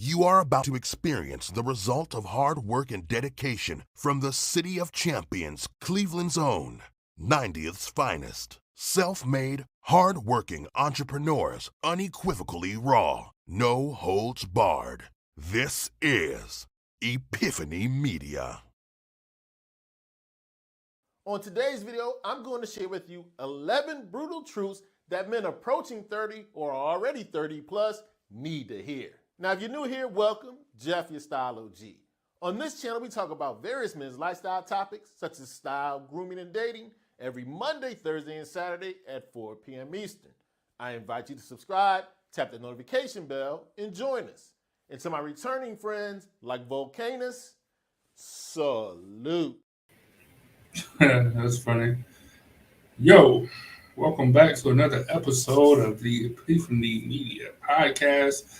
You are about to experience the result of hard work and dedication from the City of Champions, Cleveland's own, 90th's finest. Self-made, hard-working entrepreneurs, unequivocally raw, no holds barred. This is Epiphany Media. On today's video, I'm going to share with you 11 brutal truths that men approaching 30 or already 30 plus need to hear. Now, if you're new here, welcome. Jeff, your Style O.G. On this channel, we talk about various men's lifestyle topics such as style, grooming, and dating every Monday, Thursday, and Saturday at 4 p.m. Eastern. I invite you to subscribe, tap the notification bell, and join us. And to my returning friends like Volcanus, salute. That's funny. Yo, welcome back to another episode of the Epiphany Media Podcast.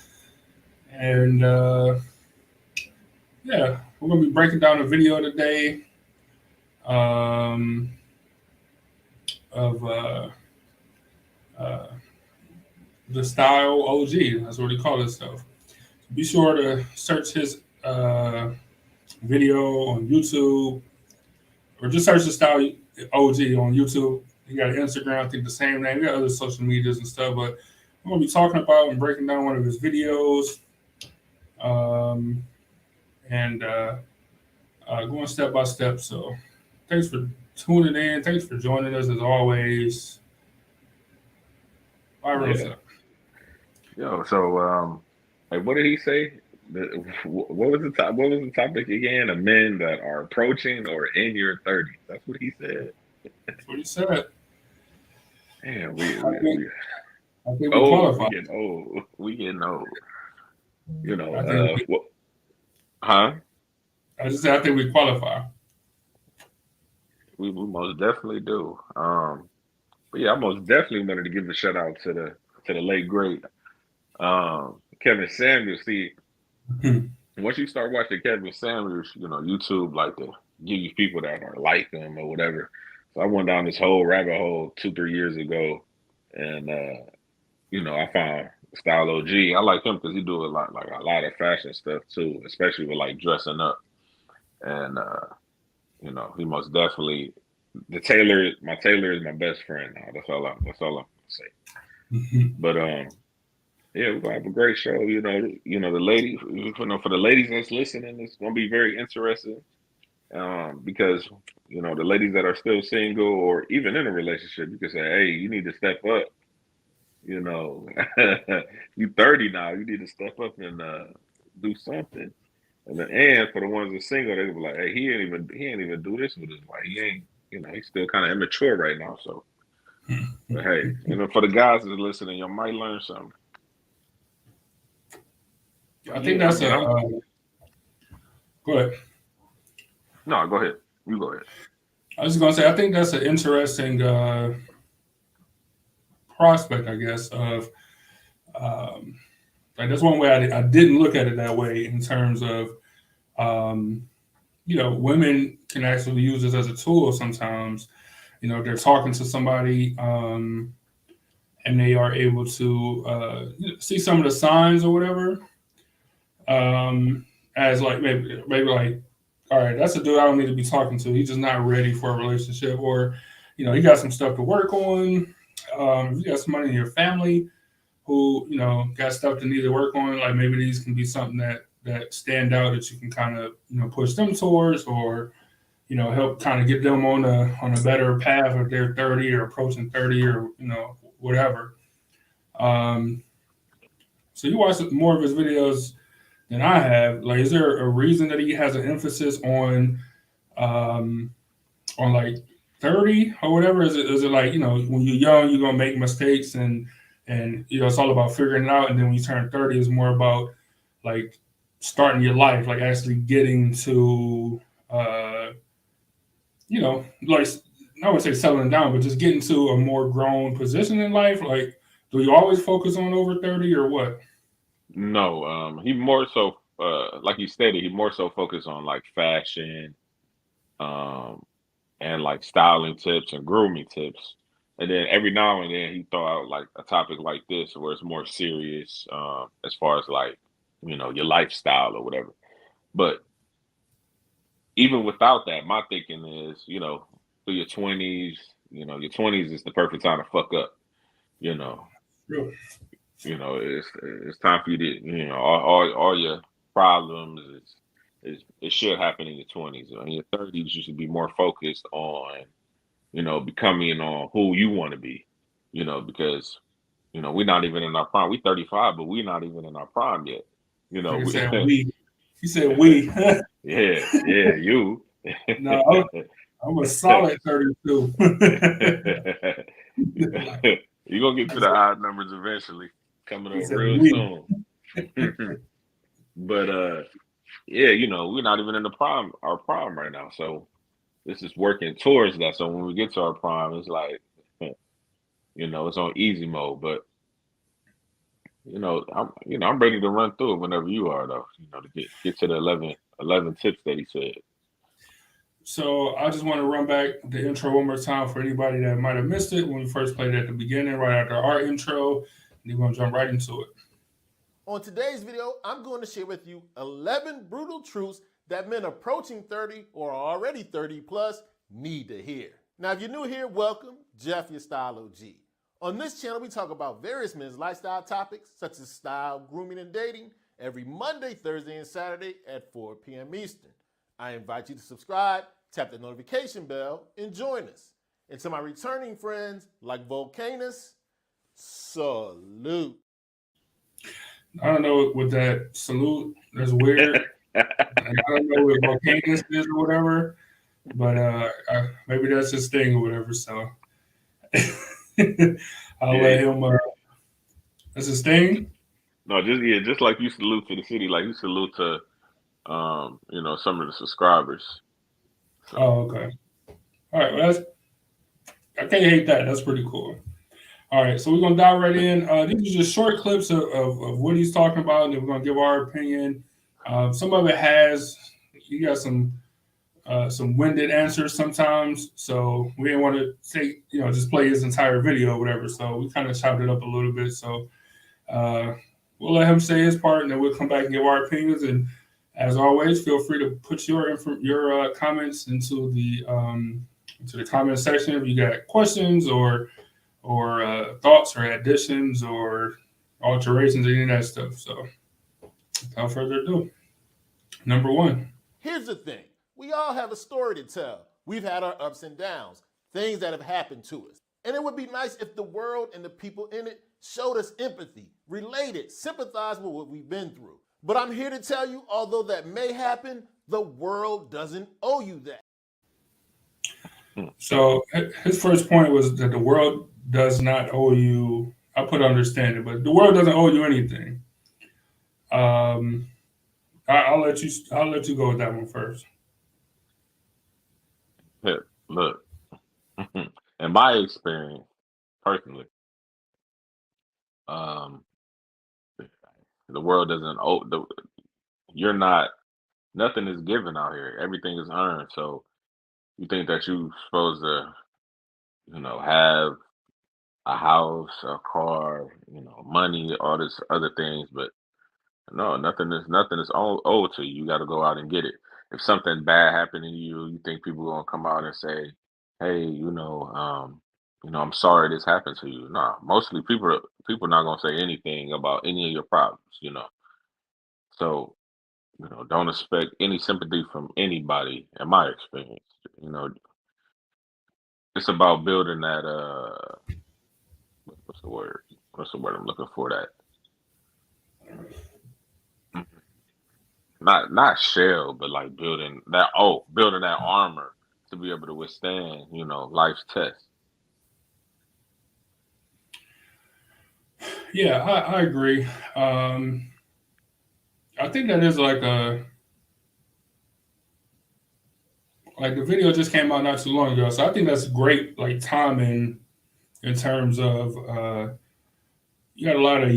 And yeah, we're going to be breaking down a video today of the Style O.G. That's what he called himself. Be sure to search his video on YouTube, or just search the Style O.G. on YouTube. He got an Instagram, I think the same name. He got other social medias and stuff, but I'm going to be talking about and breaking down one of his videos, and going step by step. So thanks for tuning in. Thanks for joining us as always. Yo, so what did he say? What was the topic again? Of men that are approaching or in your 30s. That's what he said. That's what he said. Man, I think we qualify. qualify. We getting old. You know, I just said I think we qualify. We most definitely do. But yeah, I most definitely wanted to give a shout out to the late great Kevin Samuels. See, once you start watching Kevin Samuels, you know, YouTube like to give you people that are like him or whatever. So I went down this whole rabbit hole 2-3 years ago, and you know, I found Style O.G. I like him because he do a lot of fashion stuff too, especially with like dressing up. And you know, he most definitely my tailor is my best friend now. That's all I'm gonna say. But yeah, we're gonna have a great show. You know, the ladies, for the ladies that's listening, it's gonna be very interesting. Because you know, the ladies that are still single or even in a relationship, you can say, hey, you need to step up. You know, you 30 now, you need to step up and do something. And for the ones that are single, they be like, hey, he ain't even do this with his wife. He ain't, you know, he's still kind of immature right now. So, but hey, you know, for the guys that are listening, you might learn something. I think that's go ahead. No, go ahead. You go ahead. I was going to say, I think that's an interesting prospect, I guess, of like that's one way I didn't look at it that way in terms of, you know, women can actually use this as a tool sometimes. You know, they're talking to somebody and they are able to see some of the signs or whatever as like maybe like, all right, that's a dude I don't need to be talking to. He's just not ready for a relationship, or, you know, he got some stuff to work on. If you got somebody in your family who, you know, got stuff to need to work on, like maybe these can be something that stand out that you can kind of, you know, push them towards, or, you know, help kind of get them on a better path if they're 30 or approaching 30 or, you know, whatever. So you watch more of his videos than I have. Like, is there a reason that he has an emphasis on like 30 or whatever? Is it like, you know, when you're young, you're gonna make mistakes and you know, it's all about figuring it out, and then when you turn 30, it's more about like starting your life, like actually getting to you know, like I would say settling down, but just getting to a more grown position in life. Like, do you always focus on over 30 or what? No, he more so, like you stated, he more so focused on like fashion, and like styling tips and grooming tips. And then every now and then he throw out like a topic like this where it's more serious, as far as like, your lifestyle or whatever. But even without that, my thinking is, through your 20s, your 20s is the perfect time to fuck up. You know, Real. it's time for you to, all your problems it should happen in your 20s. In your 30s, you should be more focused on, becoming on who you want to be. Because we're not even in our prime. We 35, but we're not even in our prime yet. He We, said we. He said we. yeah, you. No, I'm a solid 32. You're gonna get to the odd numbers eventually, coming He up said real we. soon. But yeah, we're not even in our prime right now. So this is working towards that. So when we get to our prime, it's like, it's on easy mode. But I'm ready to run through it whenever you are, though. To get to the 11 tips that he said. So I just want to run back the intro one more time for anybody that might have missed it when we first played it at the beginning, right after our intro. And we're going to jump right into it. On today's video, I'm going to share with you 11 brutal truths that men approaching 30 or already 30 plus need to hear. Now, if you're new here, welcome. Jeff, your Style O.G. On this channel, we talk about various men's lifestyle topics such as style, grooming, and dating every Monday, Thursday, and Saturday at 4 p.m. Eastern. I invite you to subscribe, tap the notification bell, and join us. And to my returning friends like Volcanus, salute. I don't know what that salute. That's weird. I don't know what volcanoes is or whatever, but maybe that's his thing or whatever. So I'll let him. That's his thing. No, just like you salute to the city, like you salute to, some of the subscribers. So. Oh, okay. All right. Well, I can't hate that. That's pretty cool. All right, so we're gonna dive right in. These are just short clips of what he's talking about, and then we're gonna give our opinion. Some of it has you got some winded answers sometimes, so we didn't want to say just play his entire video or whatever. So we kind of chopped it up a little bit. So we'll let him say his part, and then we'll come back and give our opinions. And as always, feel free to put your comments into the comment section if you got questions or thoughts or additions or alterations, any of that stuff. So without further ado, number one. Here's the thing. We all have a story to tell. We've had our ups and downs, things that have happened to us. And it would be nice if the world and the people in it showed us empathy, related, sympathized with what we've been through. But I'm here to tell you, although that may happen, the world doesn't owe you that. So his first point was that the world does not owe you. I put understanding, but the world doesn't owe you anything. I'll let you go with that one first. Look, in my experience, personally, the world doesn't owe you're not. Nothing is given out here. Everything is earned. So you think that you're supposed to, have a house, a car, money, all this other things, but no, nothing is owed to you. You got to go out and get it. If something bad happened to you, you think people are gonna come out and say, "Hey, I'm sorry this happened to you." Nah, mostly people not gonna say anything about any of your problems. So don't expect any sympathy from anybody. In my experience, it's about building that. What's the word? What's the word I'm looking for? That not shell, but like building that armor to be able to withstand, life's test. Yeah, I agree. I think that is like the video just came out not too long ago, so I think that's great timing in terms of you got a lot of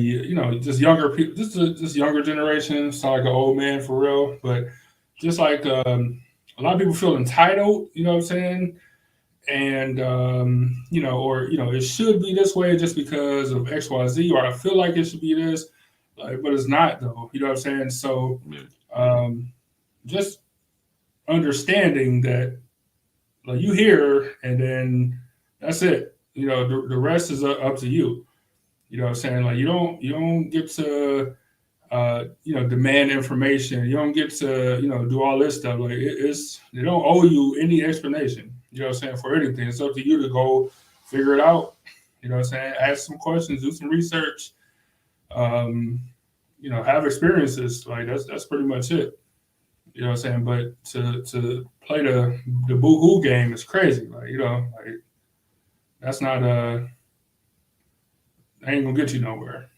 just younger people, just younger generation. Sound like an old man for real, but just like a lot of people feel entitled. You know what I'm saying? And or it should be this way just because of X, Y, Z, or I feel like it should be this. like, but it's not though. You know what I'm saying? So, just understanding that, like, you hear, and then that's it. You know, the rest is up to you. You know what I'm saying? Like, you don't get to demand information. You don't get to, do all this stuff. Like, they don't owe you any explanation. You know what I'm saying? For anything, it's up to you to go figure it out. You know what I'm saying? Ask some questions, do some research. Have experiences. Like, that's pretty much it. You know what I'm saying? But to play the boo-hoo game is crazy. Like, like, that's not ain't gonna get you nowhere.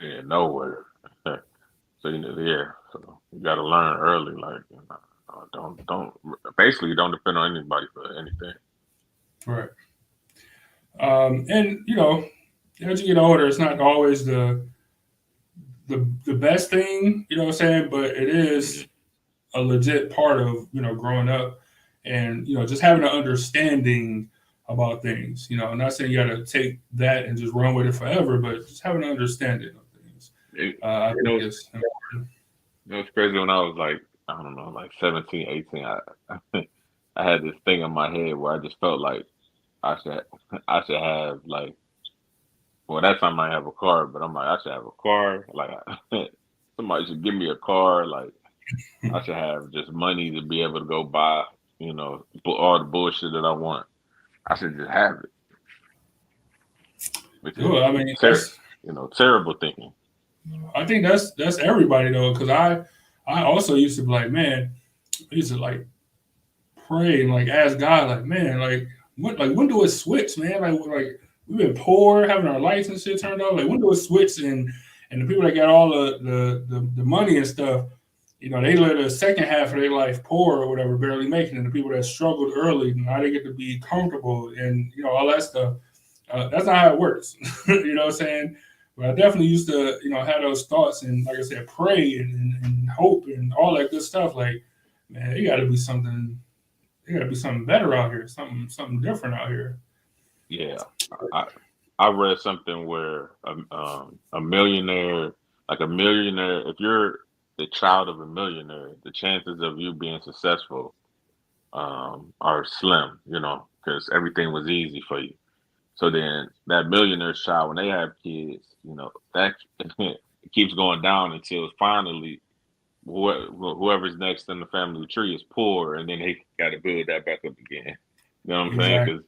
Yeah, nowhere. So so you got to learn early. Like, don't basically don't depend on anybody for anything. Right. And as you get older, it's not always the best thing. You know what I'm saying? But it is a legit part of growing up, and just having an understanding about things. I'm not saying you got to take that and just run with it forever, but just having an understanding of things. I think it's important. It was crazy when I was like, I don't know, like 17, 18. I had this thing in my head where I just felt like I should have, like, well, that time I have a car, but I'm like, I should have a car. Like, somebody should give me a car. Like, I should have just money to be able to go buy, all the bullshit that I want. I should just have it. Which is, I mean, terrible thinking. I think that's everybody though, because I also used to be like, man, I used to like pray and like ask God, like, man, like when do it switch, man? Like we've been poor, having our lights and shit turned off. Like, when do it switch? And the people that got all the money and stuff, they live the second half of their life poor or whatever, barely making it. And the people that struggled early, now they get to be comfortable and all that stuff. That's not how it works. You know what I'm saying? But I definitely used to, have those thoughts and, like I said, pray and hope and all that good stuff. Like, man, it got to be something. It got to be something better out here. Something different out here. Yeah, I read something where a millionaire, if you're the child of a millionaire, the chances of you being successful are slim. Because everything was easy for you. So then that millionaire's child, when they have kids, that it keeps going down until finally whoever's next in the family tree is poor, and then they got to build that back up again. You know what I'm saying? Because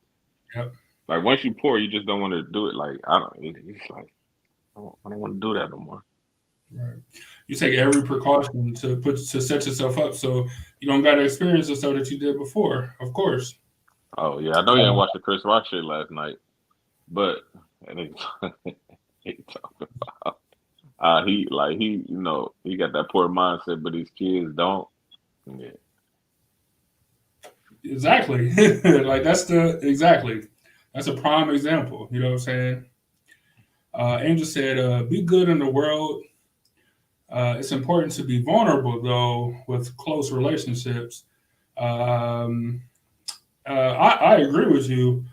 like, once you're poor, you just don't want to do it. Like, it's like I don't want to do that no more. Right. You take every precaution to set yourself up so you don't got to experience the stuff that you did before. Of course. Oh yeah, I know you didn't watch the Chris Rock shit last night. But he talking about he got that poor mindset, but his kids don't. Yeah. Exactly. Like, that's a prime example. You know what I'm saying? Angel said, "Be good in the world. It's important to be vulnerable though with close relationships." I agree with you.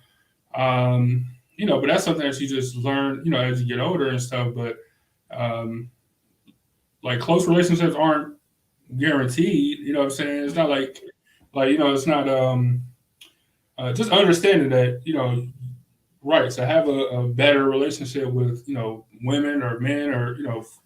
But that's something that you just learn, as you get older and stuff. But like, close relationships aren't guaranteed. You know what I'm saying? It's not like it's not just understanding that, right. So have a better relationship with, women or men or,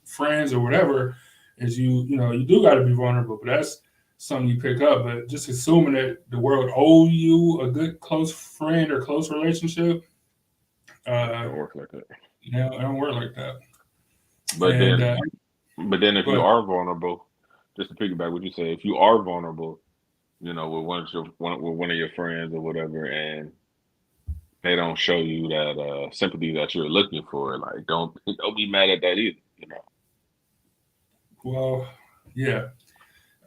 friends or whatever, is you do got to be vulnerable. But that's something you pick up. But just assuming that the world owes you a good close friend or close relationship, it don't work like that. Yeah, it don't work like that. But then if you are vulnerable, just to piggyback what you say, if you are vulnerable, with one of your friends or whatever, and they don't show you that sympathy that you're looking for, like, don't be mad at that either. Well, yeah.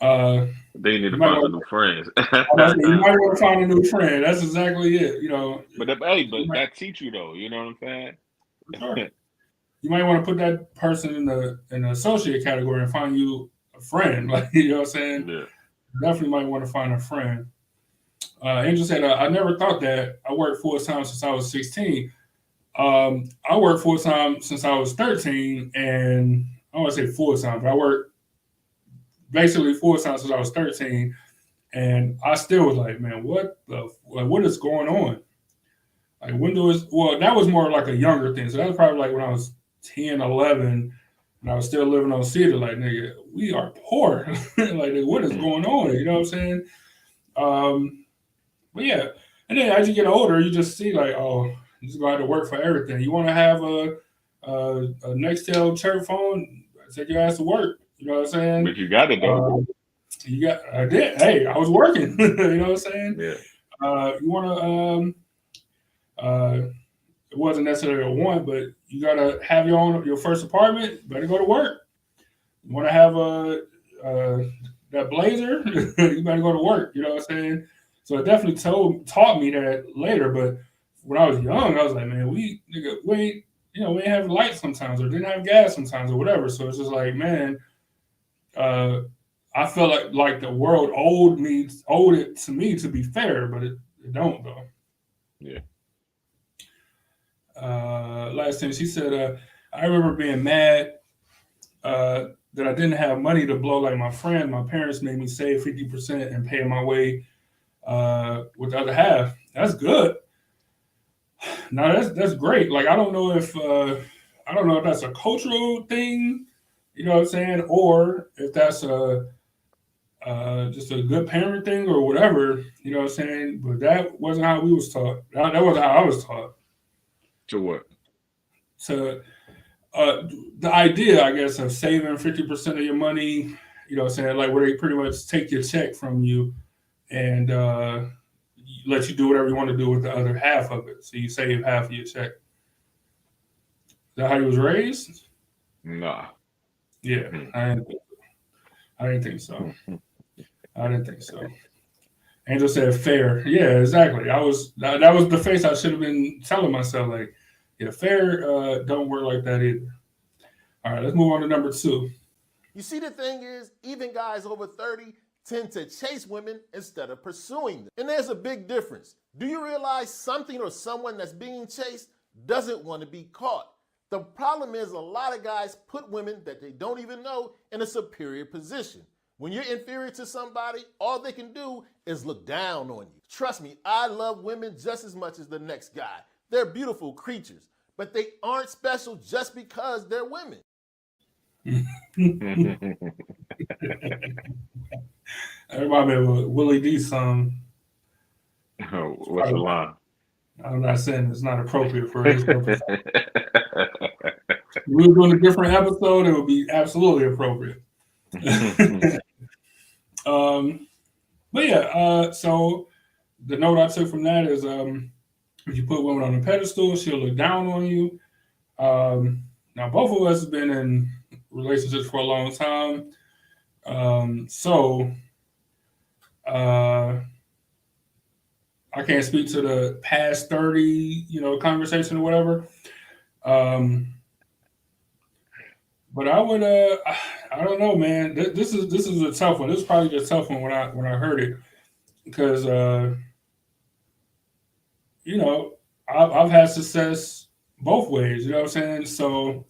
They need to find some new friends. You might want to find a new friend. That's exactly it. But that teach you though. You know what I'm saying? Sure. You might want to put that person in the associate category and find you a friend. Like, you know what I'm saying? Yeah. Definitely might want to find a friend. Angel said, "I never thought that. I worked full time since I was 16. I worked full time since I was 13, and I don't want to say full time, but I worked basically full time since I was 13, and I still was like, man, what is going on? Like that was more like a younger thing. So that was probably like when I was 10, 11, and I was still living on cedar. Like, nigga, we are poor. Like, nigga, what is going on? You know what I'm saying? But yeah, and then as you get older, you just see like, oh, you just gonna have to work for everything. You want to have a Nextel church phone? Take your ass to work. You know what I'm saying? But you got it though. I did. Hey, I was working. You know what I'm saying? Yeah. You want to it wasn't necessarily a want, but you gotta have your first apartment. Better go to work. You want to have that blazer? You better go to work. You know what I'm saying? So it definitely taught me that later. But when I was young, I was like, man, we ain't we ain't have lights sometimes, or didn't have gas sometimes, or whatever. So it's just like, man, I felt like the world owed it to me to be fair, but it don't though. Yeah. Last thing she said, I remember being mad that I didn't have money to blow like my friend. My parents made me save 50% and pay my way with the other half. That's good. No, that's great. Like I don't know if that's a cultural thing, you know what I'm saying, or if that's just a good parent thing or whatever, you know what I'm saying. But that wasn't how we was taught. That wasn't how I was taught. To what? To the idea, I guess, of saving 50% of your money, you know what I'm saying, like where they pretty much take your check from you and let you do whatever you want to do with the other half of it. So you save half of your check. Is that how you was raised? Nah. Yeah, I didn't think so. I didn't think so. Angel said fair. Yeah, exactly. That was the face I should have been telling myself, like, yeah, fair don't work like that either. All right, let's move on to number 2. You see, the thing is, even guys over 30 tend to chase women instead of pursuing them. And there's a big difference. Do you realize something or someone that's being chased doesn't want to be caught? The problem is a lot of guys put women that they don't even know in a superior position. When you're inferior to somebody, all they can do is look down on you. Trust me, I love women just as much as the next guy. They're beautiful creatures, but they aren't special just because they're women. Everybody remember Willie D song. What's the line? I'm not saying it's not appropriate for this episode. If we were doing a different episode, it would be absolutely appropriate. But yeah, so the note I took from that is if you put women on a pedestal, she'll look down on you. Now, both of us have been in relationships for a long time. So I can't speak to the past 30, conversation or whatever. But I would, I don't know, man. This is a tough one. This is probably a tough one when I heard it because, I've had success both ways. You know what I'm saying? So,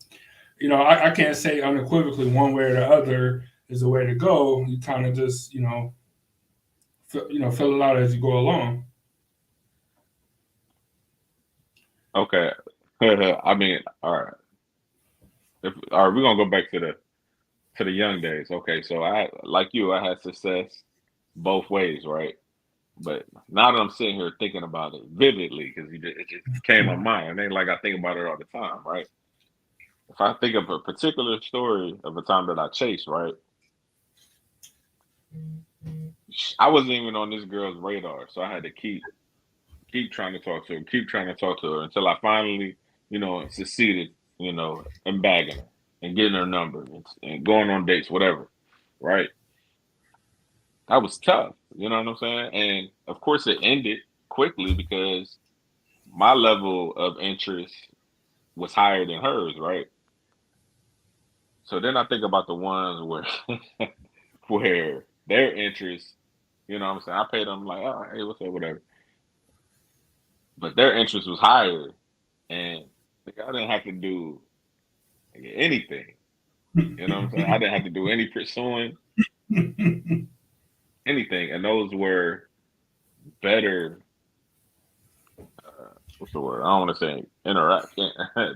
I can't say unequivocally one way or the other is the way to go. You kind of just, fill it out as you go along. Okay. I mean, all right. All right, we're gonna go back to the young days. Okay, so I had success both ways, right? But now that I'm sitting here thinking about it vividly, because it just came to my mind. It ain't like I think about it all the time, right? If I think of a particular story of a time that I chased, right? I wasn't even on this girl's radar, so I had to keep trying to talk to her, keep trying to talk to her until I finally, succeeded, in bagging her and getting her number and going on dates, whatever, right? That was tough, you know what I'm saying? And of course, it ended quickly because my level of interest was higher than hers, right? So then I think about the ones where where their interest, you know what I'm saying? I paid them like, oh, hey, what's up, whatever. But their interest was higher, and I didn't have to do anything. You know what I'm saying? I didn't have to do any pursuing, anything. And those were better, what's the word? I don't want to say interact.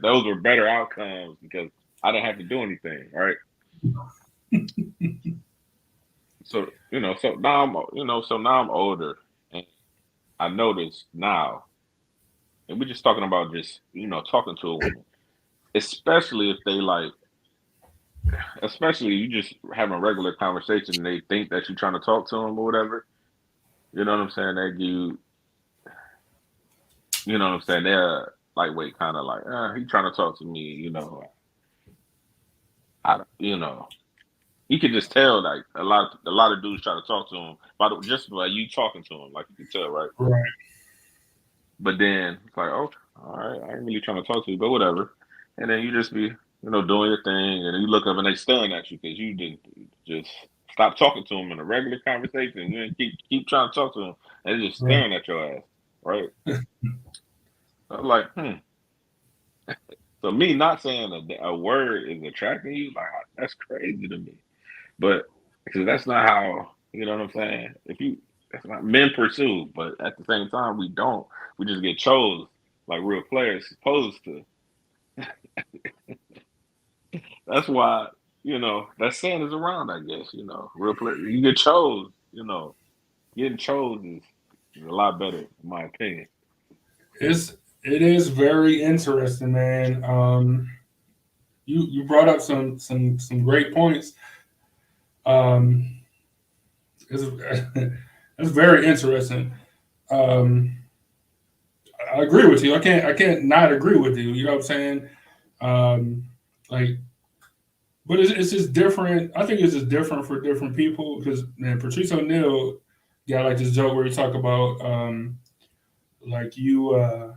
Those were better outcomes because I didn't have to do anything, right? So, so now I'm older and I notice now, and we're just talking about just, talking to a woman, especially if they like, especially you just having a regular conversation and they think that you're trying to talk to them or whatever. You know what I'm saying? You know what I'm saying? They're lightweight, kind of like, he trying to talk to me. You can just tell like a lot of dudes try to talk to him just by you talking to him, like you can tell, right? Right. But then it's like, oh, all right, I ain't really trying to talk to you, but whatever. And then you just be, doing your thing, and then you look up and they staring at you because you didn't just stop talking to them in a regular conversation, and then keep trying to talk to them, and they're just Right. staring at your ass, right? I'm like, So me not saying a word is attracting you, like that's crazy to me. But because that's not how, you know what I'm saying? That's not men pursue, but at the same time we don't. We just get chose like real players supposed to. That's why, that saying is around, I guess, real players. You get chose, getting chose is a lot better, in my opinion. It is very interesting, man. You brought up some great points. Um, it's it's very interesting. Um, I agree with you. I can't not agree with you. You know what I'm saying? Um, like, but it's just different. I think it's just different for different people because man, Patrice O'Neal got like this joke where you talk about like you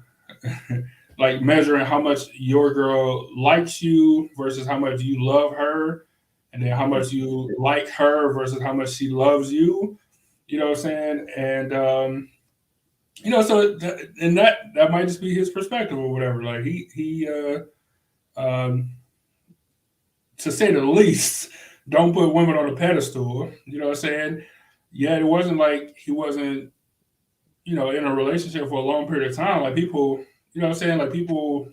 like measuring how much your girl likes you versus how much you love her, and then how much you like her versus how much she loves you. You know what I'm saying? And so and that might just be his perspective or whatever. Like um, to say the least, don't put women on a pedestal. You know what I'm saying? Yeah, it wasn't like he wasn't, in a relationship for a long period of time. Like people, you know what I'm saying? Like people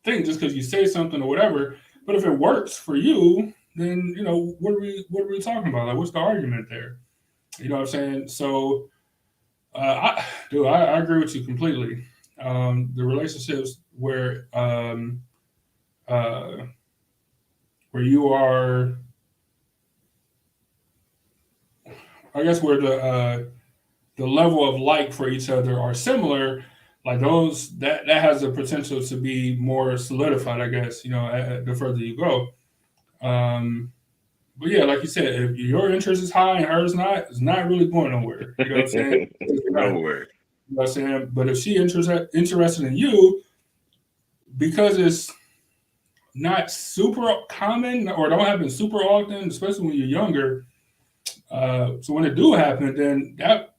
think just because you say something or whatever, but if it works for you, then what are we talking about? Like what's the argument there? You know what I'm saying? So I agree with you completely. The relationships uh, where you are, I guess, where the level of like for each other are similar, like those that has the potential to be more solidified. I guess the further you go. Um, but yeah, like you said, if your interest is high and hers not, it's not really going nowhere. You know what I'm saying? It's not, you Nowhere. know what I'm saying? But if she interested in you because it's not super common or don't happen super often, especially when you're younger. So when it do happen, then that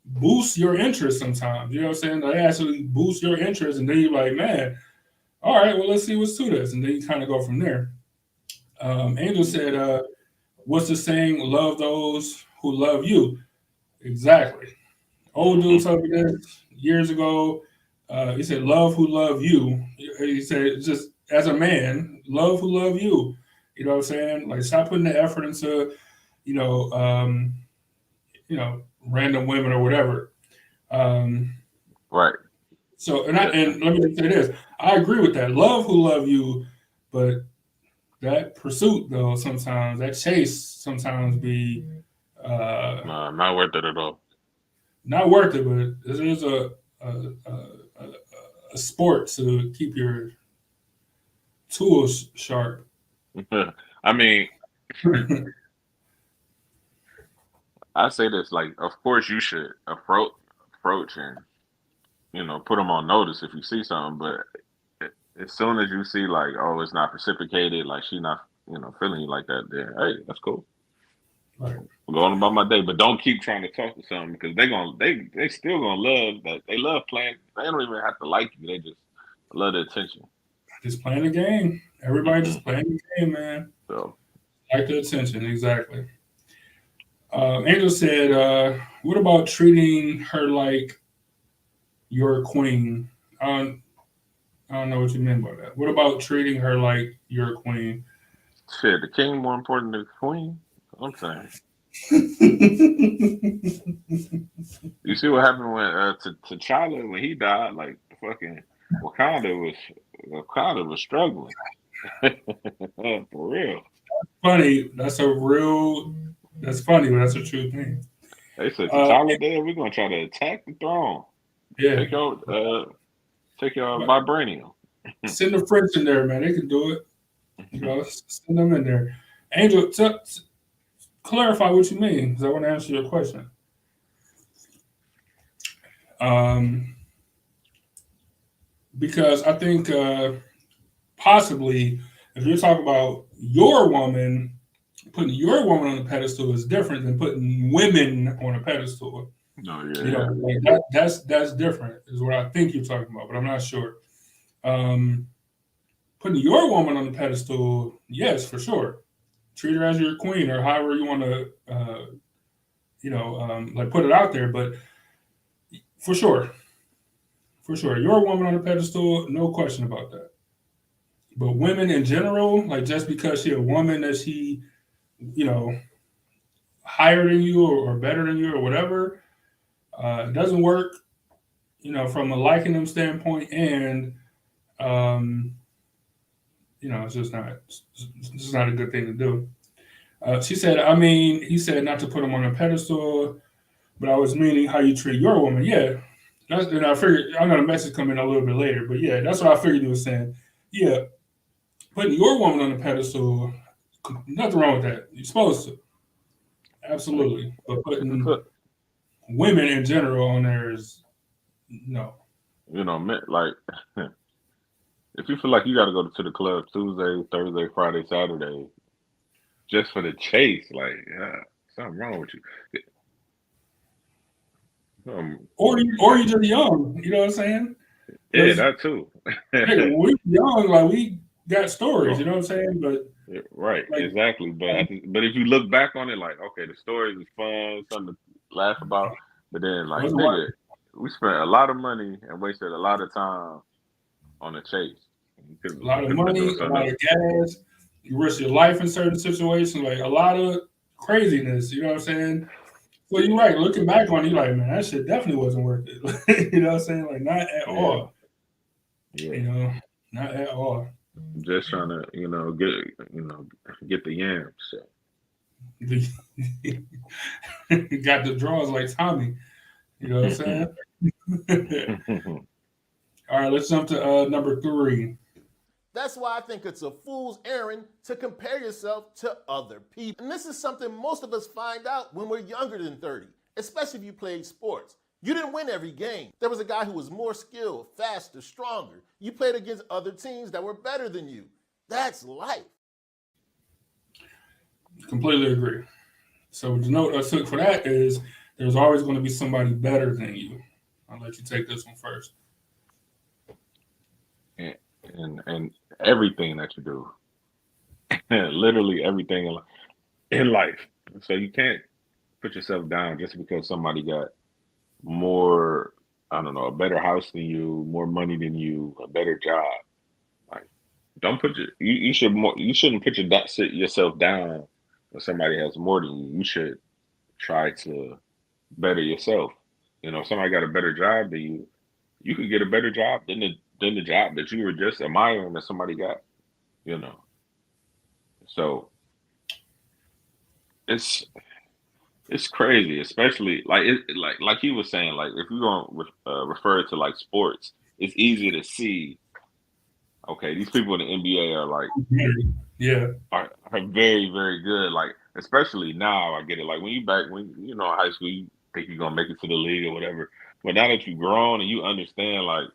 boosts your interest sometimes. You know what I'm saying? They actually boost your interest, and then you're like, man, all right, well, let's see what's to this. And then you kind of go from there. Angel said, what's the saying? Love those who love you. Exactly. Old dude told me this years ago. He said, love who love you. He said, just as a man, love who love you. You know what I'm saying? Like, stop putting the effort into, you know, um, random women or whatever. Um, Right. so, Yeah. and let me just say this: I agree with that. Love who love you, but that pursuit though, sometimes that chase sometimes be uh, No, not worth it at all. not worth it. But it is a, a sport to keep your tools sharp. I mean, I say this like, of course you should approach and put them on notice if you see something. But as soon as you see like, oh, it's not reciprocated, like she not feeling you like that, then hey, that's cool. Right. I'm going about my day, but don't keep trying to talk to someone because they still gonna love that. They love playing. They don't even have to like you. They just love the attention. Just playing the game. Everybody just playing the game, man. So Like the attention, exactly. Angel said, "What about treating her like your queen?" I don't know what you meant by that. What about treating her like your queen? shit, the king more important than the queen. I'm saying. You see what happened when to T'Challa when he died? Like fucking Wakanda was struggling for real. Funny. That's a real. That's funny, but that's a true thing. They said Uh, T'Challa dead. We're gonna try to attack the throne. yeah, Take your but vibranium. send the French in there, man. They can do it. You know, send them in there. Angel, clarify what you mean, because I want to answer your question. Um, because I think possibly if you're talking about your woman, putting your woman on a pedestal is different than putting women on a pedestal. No, You know, yeah, like that's different is what I think you're talking about, but I'm not sure. Um, Putting your woman on the pedestal, yes, for sure. Treat her as your queen or however you want to, like put it out there. But for sure, your woman on the pedestal, no question about that. But women in general, like just because she a woman that she, you know, higher than you or better than you or whatever, it doesn't work. You know, from a liking them standpoint, and um, it's just not a good thing to do. She said, I mean, he said not to put him on a pedestal, but I was meaning how you treat your woman. Yeah. And I figured, I know the message come in a little bit later, but yeah, that's what I figured you were saying. Yeah, putting your woman on a pedestal, nothing wrong with that. You're supposed to. like Absolutely. But if you putting put women in general on there is no. like if you feel like you got to go to the club Tuesday, Thursday, Friday, Saturday just for the chase, like something wrong with you. Or you just young, you know what I'm saying? Yeah, Because that too. when we young, like we got stories, you Well, know what I'm saying? But yeah, right, like exactly. But if you look back on it, like, okay, the story was fun, something to laugh about. But then, like, wasn't worth nigga, we spent a lot of money and wasted a lot of time on a chase. a lot of Could have been doing money, a something lot else. of gas. You risk your life in certain situations, like a lot of craziness. You know what I'm saying? So you're right. Looking back on it, you're like, man, that shit definitely wasn't worth it. You know what I'm saying? Like not at Yeah, all. yeah. You know, not at all. Just trying to, get the yams. So. Got the draws like Tommy. You know what I'm saying? All right, let's jump to number 3. That's why I think it's a fool's errand to compare yourself to other people. And this is something most of us find out when we're younger than 30, especially if you played sports. You didn't win every game. There was a guy who was more skilled, faster, stronger. You played against other teams that were better than you. That's life. Completely agree. So the note I took for that is there's always going to be somebody better than you. I'll let you take this one first. And everything that you do, literally everything in life. So you can't put yourself down just because somebody got more, I don't know, a better house than you, more money than you, a better job. Like, don't put you shouldn't put sit yourself down when somebody has more than you. You should try to better yourself. If somebody got a better job than you could get a better job than the job that you were just admiring that somebody got. You know, so it's it's crazy, especially like he was saying, like if you're gonna refer to like sports, it's easy to see. Okay, these people in the NBA are like Yeah. are very very good. Like especially now, I get it. Like when you know in high school, you think you're gonna make it to the league or whatever. But now that you've grown and you understand, like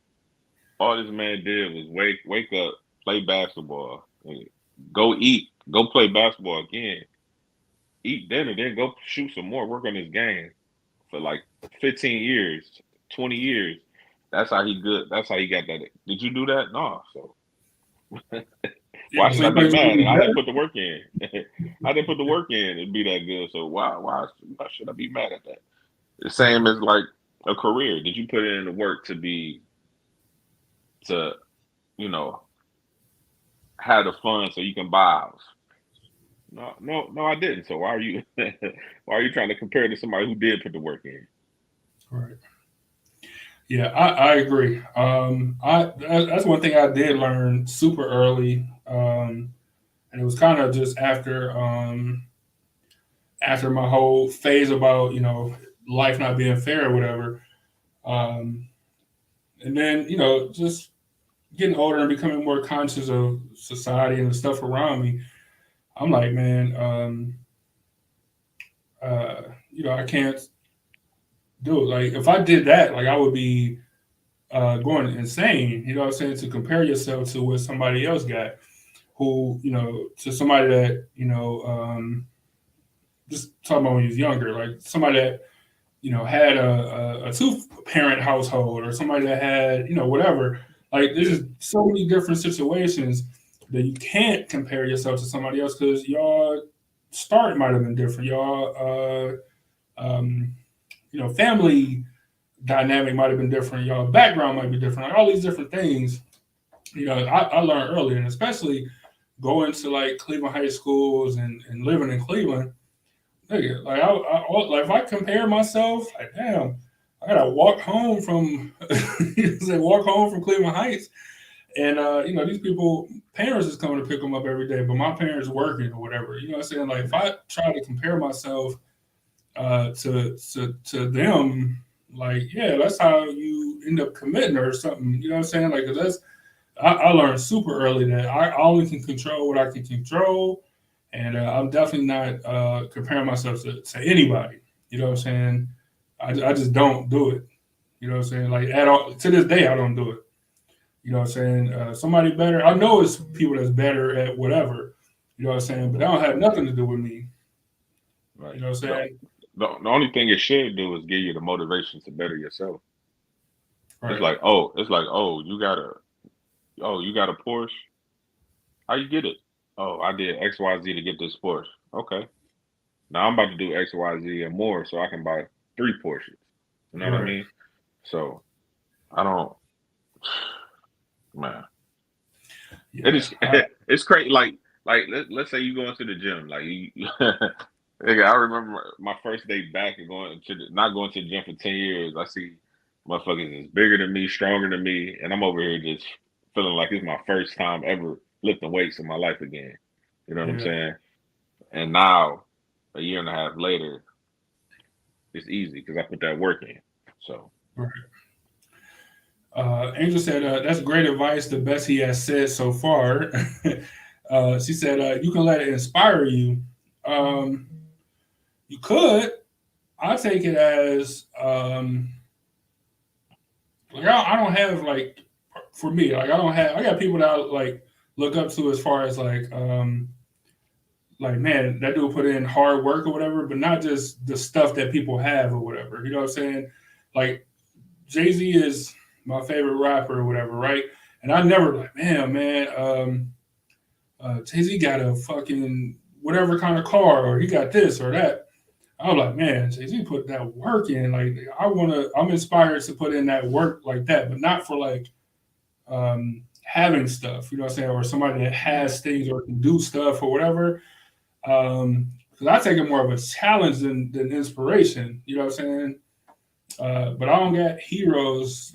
all this man did was wake up, play basketball, and go eat, go play basketball again, eat dinner, then go shoot some more, work on his game for like 15 years, 20 years. That's how he good. That's how he got that. Did you do that? No. So Why should so I you be think it's gonna mad? be And I didn't better? put the work in. I didn't put the work in and be that good. So why should I be mad at that? The same Right. as like a career. Did you put in the work to you know have the fun so you can buy a house? No, I didn't. So why are you why are you trying to compare to somebody who did put the work in? Right. Yeah, I agree. That's one thing I did learn super early, and it was kind of just after my whole phase about life not being fair or whatever, um, and then just getting older and becoming more conscious of society and the stuff around me. I'm like, man, uh, I can't do it. Like if I did that, like I would be going insane. You know what I'm saying? To compare yourself to what somebody else got, who to somebody that just talking about when he was younger, like somebody that had a two parent household, or somebody that had whatever. Like there's just so many different situations that you can't compare yourself to somebody else because y'all start might have been different. Y'all family dynamic might have been different. Y'all background might be different. Like all these different things. I learned earlier, and especially going to like Cleveland high schools and living in Cleveland. Nigga, like like if I compare myself, like damn, I gotta walk home from walk home from Cleveland Heights, and these people parents is coming to pick them up every day, but my parents working or whatever. You know what I'm saying? Like if I try to compare myself to them, like yeah, that's how you end up committing or something. You know what I'm saying? Like 'cause I learned super early that I only can control what I can control, and I'm definitely not comparing myself to anybody. You know what I'm saying? I just don't do it. You know what I'm saying? Like at all to this day, I don't do it. You know what I'm saying? Somebody better. I know it's people that's better at whatever. You know what I'm saying? But that don't have nothing to do with me. You Right. know what I'm The, saying? the only thing it should do is give you the motivation to better yourself. Right. It's like, you got a Porsche. How you get it? Oh, I did XYZ to get this Porsche. Okay. Now I'm about to do XYZ and more so I can buy 3 Porsches. You know what I Right. mean? So I don't, man. It Yeah. is it's crazy. Like let's say you go into the gym, like you nigga, I remember my first day back and not going to the gym for 10 years. I see motherfuckers is bigger than me, stronger than me, and I'm over here just feeling like it's my first time ever lifting weights in my life again. You know what I'm Yeah. saying? And now, a year and a half later, it's easy because I put that work in. So Right. Angel said, that's great advice, the best he has said so far. She said, you can let it inspire you. Um, you could. I take it as, like, I don't have, like, for me, like, I got people that I, like, look up to as far as, like, man, that dude put in hard work or whatever, but not just the stuff that people have or whatever. You know what I'm saying? Like, Jay-Z is my favorite rapper or whatever, right? And I never like, man, Jay-Z got a fucking whatever kind of car, or he got this or that. I was like, man, Jay-Z put that work in. Like, I'm inspired to put in that work like that, but not for like having stuff, you know what I'm saying? Or somebody that mm, has things or can do stuff or whatever. Because I take it more of a challenge than inspiration, you know what I'm saying? But I don't got heroes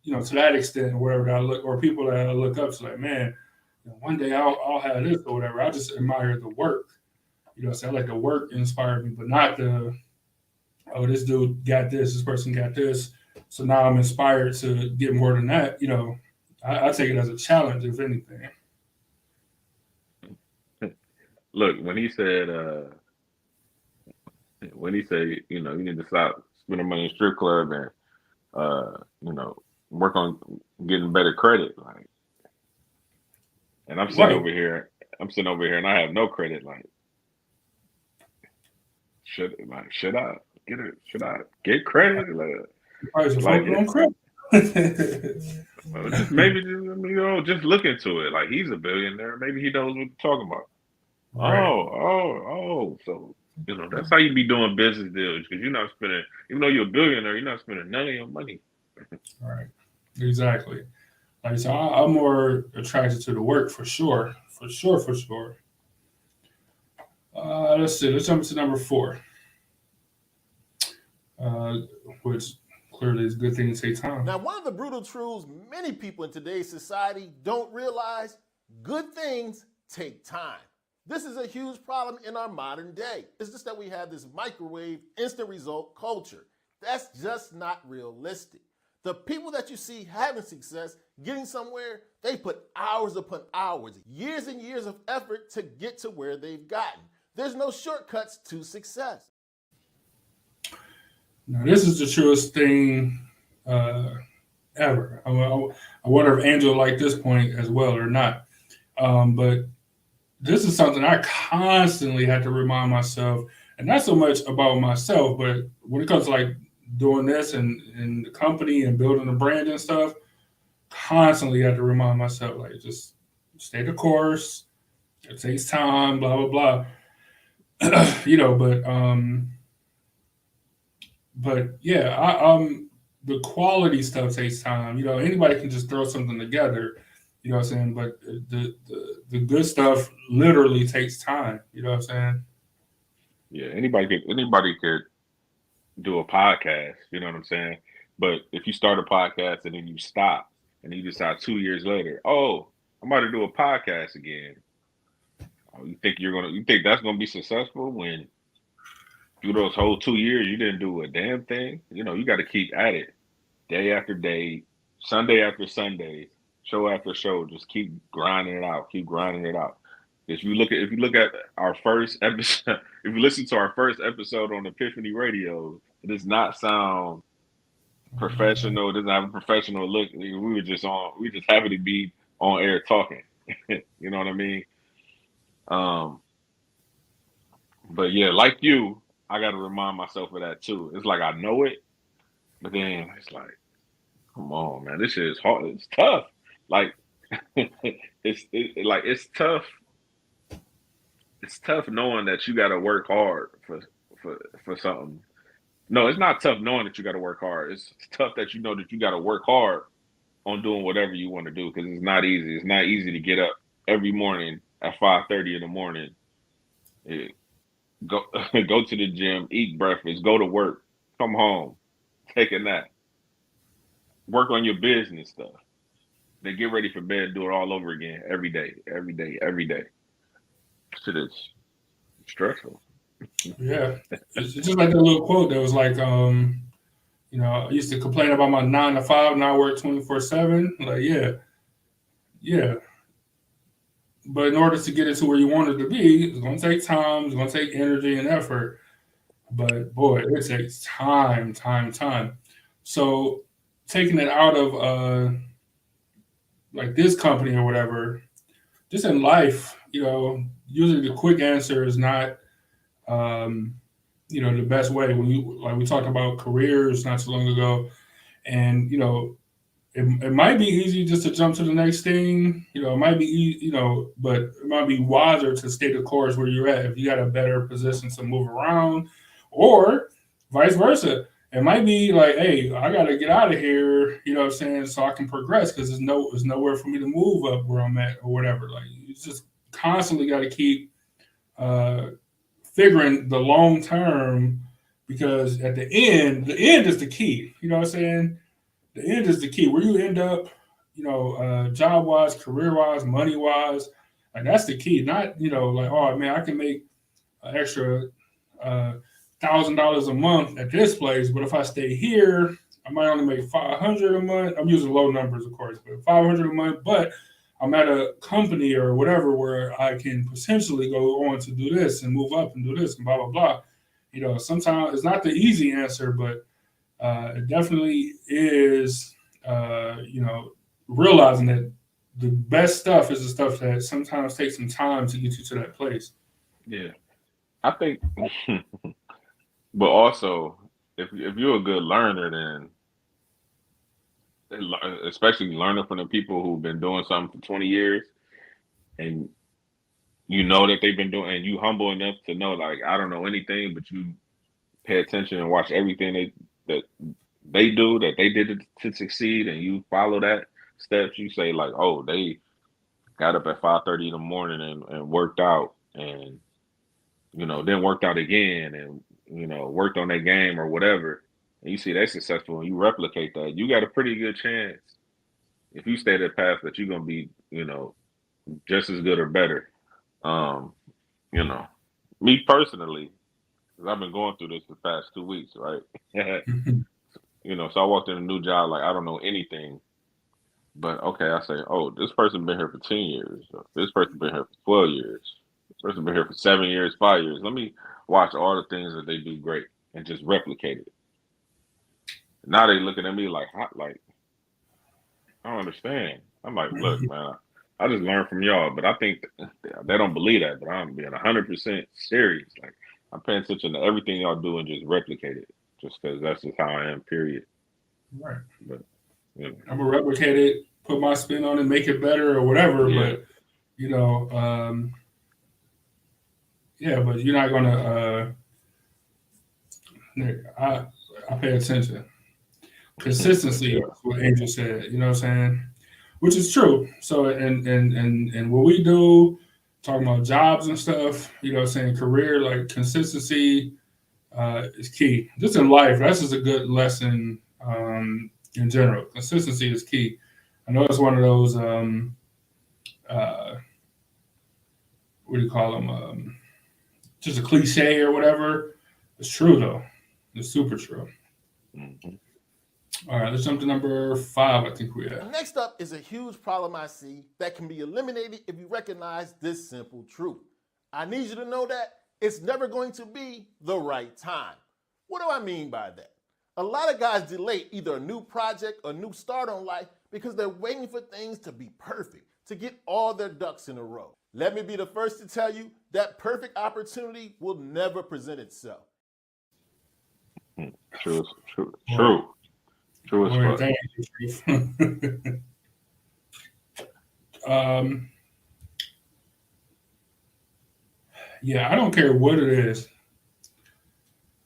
to that extent or whatever that I look or people that I look up to like, man, one day I'll have this or whatever. I just admire the work. You know, so I like the work inspired me, but not this dude got this person got this. So now I'm inspired to get more than that. I take it as a challenge, if anything. look, when he said, you need to stop spending money in strip club and you know, work on getting better credit, like, and Right. I'm sitting over here and I have no credit, like, should I get it? Should I get credit? Price of Like focus on credit. Well, just maybe just look into it. Like he's a billionaire. Maybe he knows what he's talking about. Right. So that's how you be doing business deals because you're not spending. Even though you're a billionaire, you're not spending none of your money. Right. Exactly. Like so, I'm more attracted to the work for sure. For sure. For sure. Let's see. Let's jump to number 4, uh, which clearly is a good thing to take time. Now, one of the brutal truths many people in today's society don't realize, good things take time. This is a huge problem in our modern day. It's just that we have this microwave, instant result culture. That's just not realistic. The people that you see having success, getting somewhere, they put hours upon hours, years and years of effort to get to where they've gotten. There's no shortcuts to success. Now, this is the truest thing ever. I wonder if Angel liked this point as well or not. But this is something I constantly had to remind myself, and not so much about myself, but when it comes to like doing this and the company and building the brand and stuff, constantly had to remind myself, like, just stay the course. It takes time, blah, blah, blah. But yeah, the quality stuff takes time. Anybody can just throw something together. You know what I'm saying? But the good stuff literally takes time. You know what I'm saying? Yeah, anybody could do a podcast. You know what I'm saying? But if you start a podcast and then you stop and you decide 2 years later, oh, I'm about to do a podcast again. Oh, you think that's gonna be successful when through those whole 2 years you didn't do a damn thing? You got to keep at it, day after day, Sunday after Sunday, show after show. Just keep grinding it out. Keep grinding it out. If you look at our first episode, if you listen to our first episode on Epiphany Radio, it does not sound professional. It doesn't have a professional look. We just happen to be on air talking. You know what I mean? But yeah, like you, I got to remind myself of that too. It's like I know it, but then it's like, come on, man, this shit is hard. It's tough. Like it's tough. It's tough knowing that you got to work hard for something. No, it's not tough knowing that you got to work hard. It's tough that you know that you got to work hard on doing whatever you want to do because it's not easy. It's not easy to get up every morning at 5:30 in the morning. Go go to the gym, eat breakfast, go to work, come home, take a nap, work on your business stuff. Then get ready for bed, do it all over again every day, every day, every day. Shit is stressful. Yeah, it's just like that little quote that was like, I used to complain about my 9 to 5, now I work 24/7. Like, yeah. But in order to get it to where you want it to be, it's going to take time. It's going to take energy and effort. But boy, it takes time. So taking it out of like this company or whatever, just in life, usually the quick answer is not, the best way. When we talked about careers not too long ago, and it might be easy just to jump to the next thing. It might be, but it might be wiser to stay the course where you're at if you got a better position to move around, or vice versa. It might be like, hey, I got to get out of here, you know what I'm saying, so I can progress because there's nowhere for me to move up where I'm at or whatever. Like, you just constantly got to keep figuring the long term because at the end is the key. You know what I'm saying? The end is the key. Where you end up, job wise, career wise, money wise, like that's the key. Not like, oh man, I can make an extra $1,000 a month at this place, but if I stay here, I might only make 500 a month. I'm using low numbers, of course, but 500 a month. But I'm at a company or whatever where I can potentially go on to do this and move up and do this and blah blah blah. Sometimes it's not the easy answer, but it definitely is, realizing that the best stuff is the stuff that sometimes takes some time to get you to that place. Yeah, I think, but also if you're a good learner, then especially learning from the people who've been doing something for 20 years, and you know that they've been doing, and you humble enough to know, like, I don't know anything, but you pay attention and watch everything that they do, that they did to succeed, and you follow that steps. You say like, oh, they got up at 5:30 in the morning and worked out, and then worked out again, and worked on their game or whatever. And you see they successful, and you replicate that. You got a pretty good chance if you stay that path that you're gonna be, just as good or better. Um, you know, Me personally, because I've been going through this the past 2 weeks, right? So I walked in a new job like I don't know anything, but okay, I say, oh, this person been here for 10 years. This person been here for 12 years. This person been here for 7 years, 5 years. Let me watch all the things that they do great and just replicate it. Now they looking at me like, like I don't understand. I'm like, look, man, I just learned from y'all, but I think they don't believe that. But I'm being 100% serious. Like I'm paying attention to everything y'all do and just replicate it, just because that's just how I am. Period. Right. But I'm gonna replicate it, put my spin on it, make it better or whatever. yeah. But yeah, but you're not gonna. I pay attention. Consistency Yeah. is what Angel said. You know what I'm saying? Which is true. So and what we do, talking about jobs and stuff. You know what I'm saying? Career, like consistency is key. Just in life, that's just a good lesson in general. Consistency is key. I know it's one of those what do you call them? Just a cliche or whatever. It's true though. It's super true. Mhm. All right, let's jump to number 5. I think we have. Next up is a huge problem I see that can be eliminated if you recognize this simple truth. I need you to know that it's never going to be the right time. What do I mean by that? A lot of guys delay either a new project or new start on life because they're waiting for things to be perfect, to get all their ducks in a row. Let me be the first to tell you that perfect opportunity will never present itself. True, true as Boy, fuck. thank you. Yeah, I don't care what it is.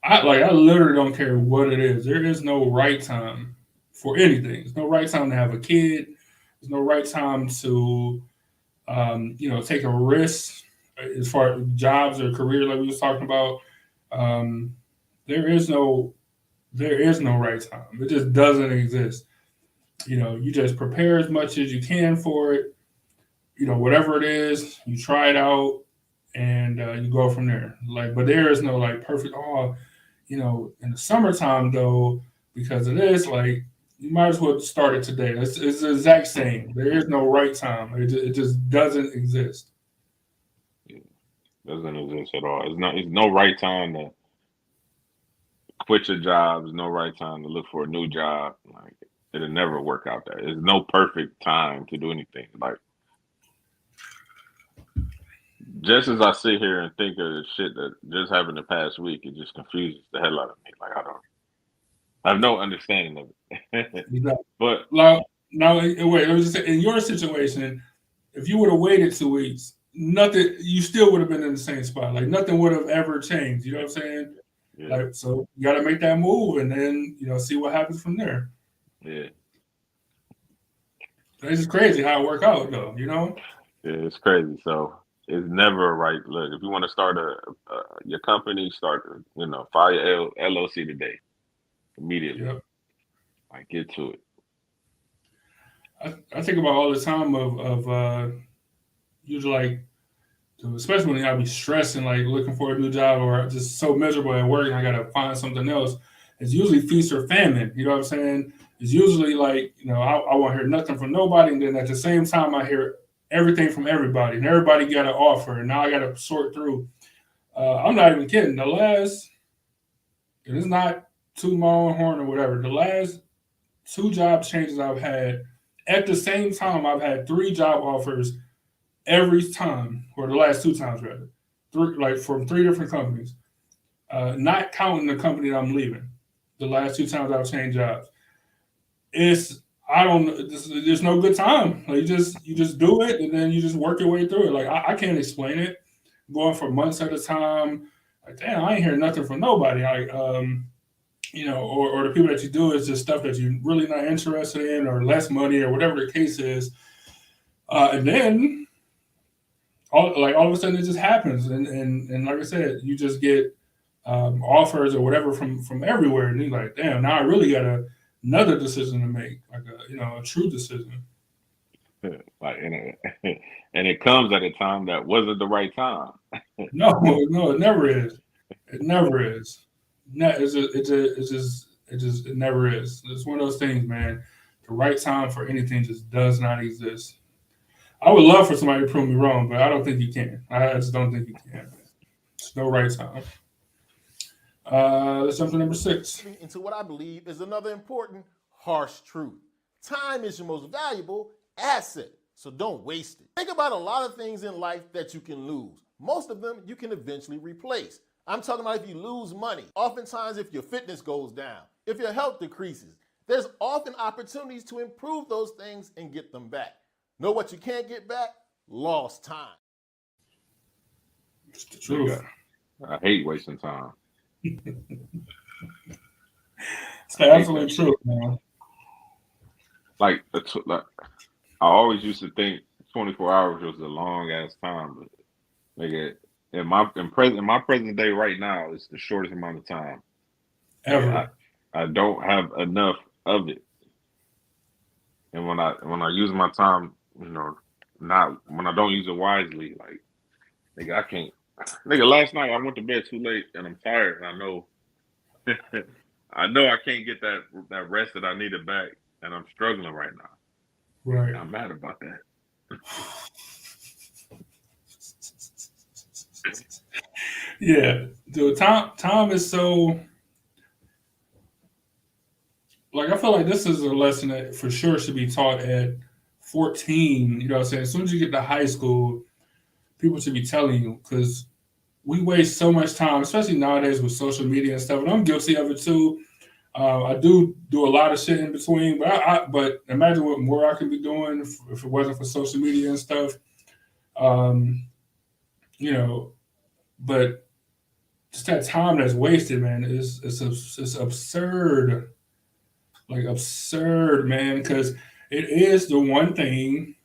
I literally don't care what it is. There is no right time for anything. There's no right time to have a kid. There's no right time to take a risk as far as jobs or career like we was talking about. Um, there is no right time. It just doesn't exist. You just prepare as much as you can for it. Whatever it is, you try it out and you go from there. But there is no perfect. Oh, in the summertime though, because of this, you might as well start it today. It's the exact same. There is no right time. It just doesn't exist. Doesn't exist at all. It's no right time to quit your job. There's no right time to look for a new job. Like it'll never work out there. There's no perfect time to do anything. Like just as I sit here and think of the shit that just happened the past week, it just confuses the hell out of me. Like I have no understanding of it. Exactly. But Now, wait. Let me just say, in your situation, if you would have waited 2 weeks, nothing. You still would have been in the same spot. Nothing would have ever changed. You know what I'm saying? yeah, So you got to make that move, and then see what happens from there. yeah, It's just crazy how it work out, though. yeah, it's crazy. So it's never a right look. If you want to start your company, file your LLC today, immediately. Yep. Get to it. I think about all the time of usually especially when I be stressing, looking for a new job or just so miserable at work and I gotta find something else. It's usually feast or famine. You know what I'm saying? It's usually I won't hear nothing from nobody, and then at the same time I hear everything from everybody, and everybody got an offer, and now I got to sort through. I'm not even kidding. And it's not too my own horn or whatever. The last 2 job changes I've had at the same time, I've had 3 job offers every time, or the last 2 times rather, from 3 different companies. Not counting the company that I'm leaving. The last 2 times I've changed jobs, I don't. There's no good time. Like you just do it, and then you just work your way through it. Like I can't explain it. Going for months at a time. Like damn, I ain't hearing nothing from nobody. Like or the people that you do is just stuff that you're really not interested in, or less money, or whatever the case is. And then all of a sudden it just happens, and like I said, you just get offers or whatever from everywhere, and you're like, damn, now I really got another decision to make, like a true decision. Like and it comes at a time that wasn't the right time. No, it never is. It never is. It never is. It's one of those things, man. The right time for anything just does not exist. I would love for somebody to prove me wrong, but I don't think you can. I just don't think you can. There's no right time. Let's jump to number 6. Into what I believe is another important, harsh truth. Time is your most valuable asset, so don't waste it. Think about a lot of things in life that you can lose. Most of them you can eventually replace. I'm talking about if you lose money, oftentimes if your fitness goes down, if your health decreases, there's often opportunities to improve those things and get them back. Know what you can't get back? Lost time. It's the truth. I hate wasting time. It's absolutely true, man. Like I always used to think 24 hours was a long ass time, but nigga, in my present day right now, it's the shortest amount of time Ever. I don't have enough of it, and when I use my time, not when I don't use it wisely, like nigga, I can't. Nigga, last night I went to bed too late, and I'm tired, and I know I can't get that rest that I needed back, and I'm struggling right now. Right. I'm mad about that. Yeah, dude. Time is so. Like I feel like this is a lesson that for sure should be taught at 14. You know what I'm saying? As soon as you get to high school, people should be telling you, because we waste so much time, especially nowadays with social media and stuff. And I'm guilty of it too. I do a lot of shit in between, but imagine what more I could be doing if it wasn't for social media and stuff. Um, you know, but just that time that's wasted, man, it's absurd, like absurd, man, because it is the one thing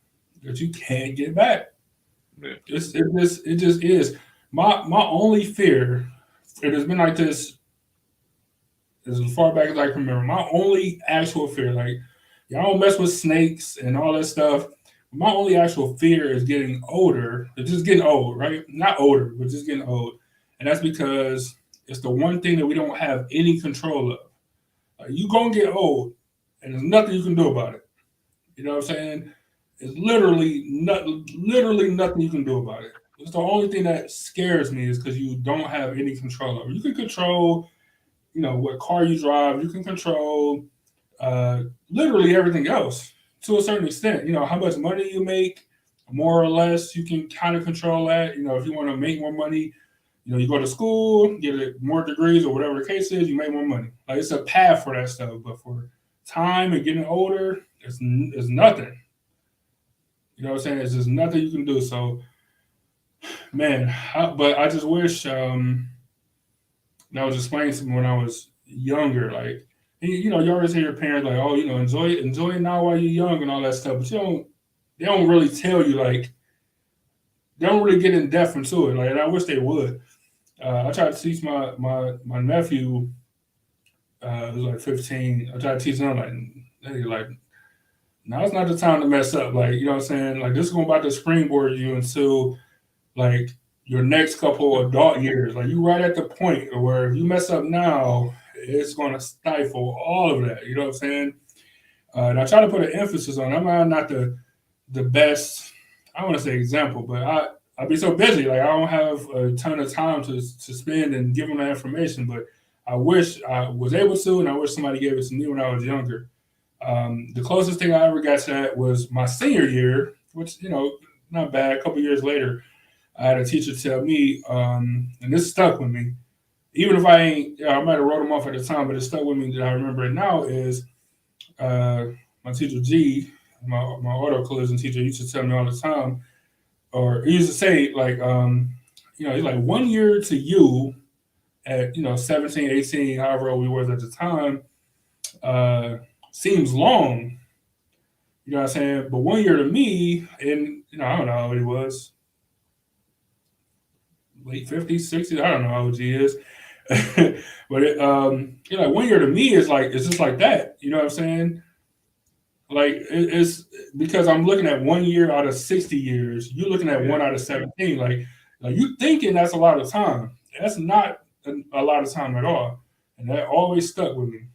that you can't get back. Yeah. It just is. My only fear, it has been like this as far back as I can remember. My only actual fear, like y'all don't mess with snakes and all that stuff. My only actual fear is getting older. It's just getting old, right? Not older, but just getting old. And that's because it's the one thing that we don't have any control of. Like, you gonna get old, and there's nothing you can do about it. You know what I'm saying? It's literally nothing you can do about it. It's the only thing that scares me is because you don't have any control over it. You can control, what car you drive. You can control literally everything else to a certain extent. How much money you make, more or less, you can kind of control that. If you want to make more money, you go to school, get more degrees or whatever the case is, you make more money. Like it's a path for that stuff, but for time and getting older, it's nothing. You know what I'm saying? It's just nothing you can do. So, man, but I just wish that was explained to me when I was younger. Like, you always hear your parents like, "Oh, enjoy it now while you're young" and all that stuff. But they don't really tell you, like, they don't really get in depth into it. Like, and I wish they would. I tried to teach my nephew, who's like 15. I tried to teach him, like, hey, like, now's not the time to mess up. Like, you know what I'm saying? Like, this is going about to springboard you into, like, your next couple adult years. Like, you right at the point where if you mess up now, it's going to stifle all of that. You know what I'm saying? And I try to put an emphasis on, I'm not the best, I don't want to say example, but I'd be so busy. Like, I don't have a ton of time to spend and give them that information. But I wish I was able to, and I wish somebody gave it to me when I was younger. The closest thing I ever got to that was my senior year, which, not bad. A couple years later, I had a teacher tell me, and this stuck with me. Even if I ain't, I might have wrote them off at the time, but it stuck with me that I remember it now is my my teacher G, my auto collision teacher, used to tell me all the time, or he used to say like, he's like 1 year to you at 17, 18, however old we was at the time, uh, seems long. You know what I'm saying? But 1 year to me, and I don't know how old he was, late 50s, 60s. I don't know how old he is. But like 1 year to me is like, it's just like that. You know what I'm saying? Like it's because I'm looking at 1 year out of 60 years. You're looking at one out of 17. Like you thinking that's a lot of time. That's not a lot of time at all, and that always stuck with me.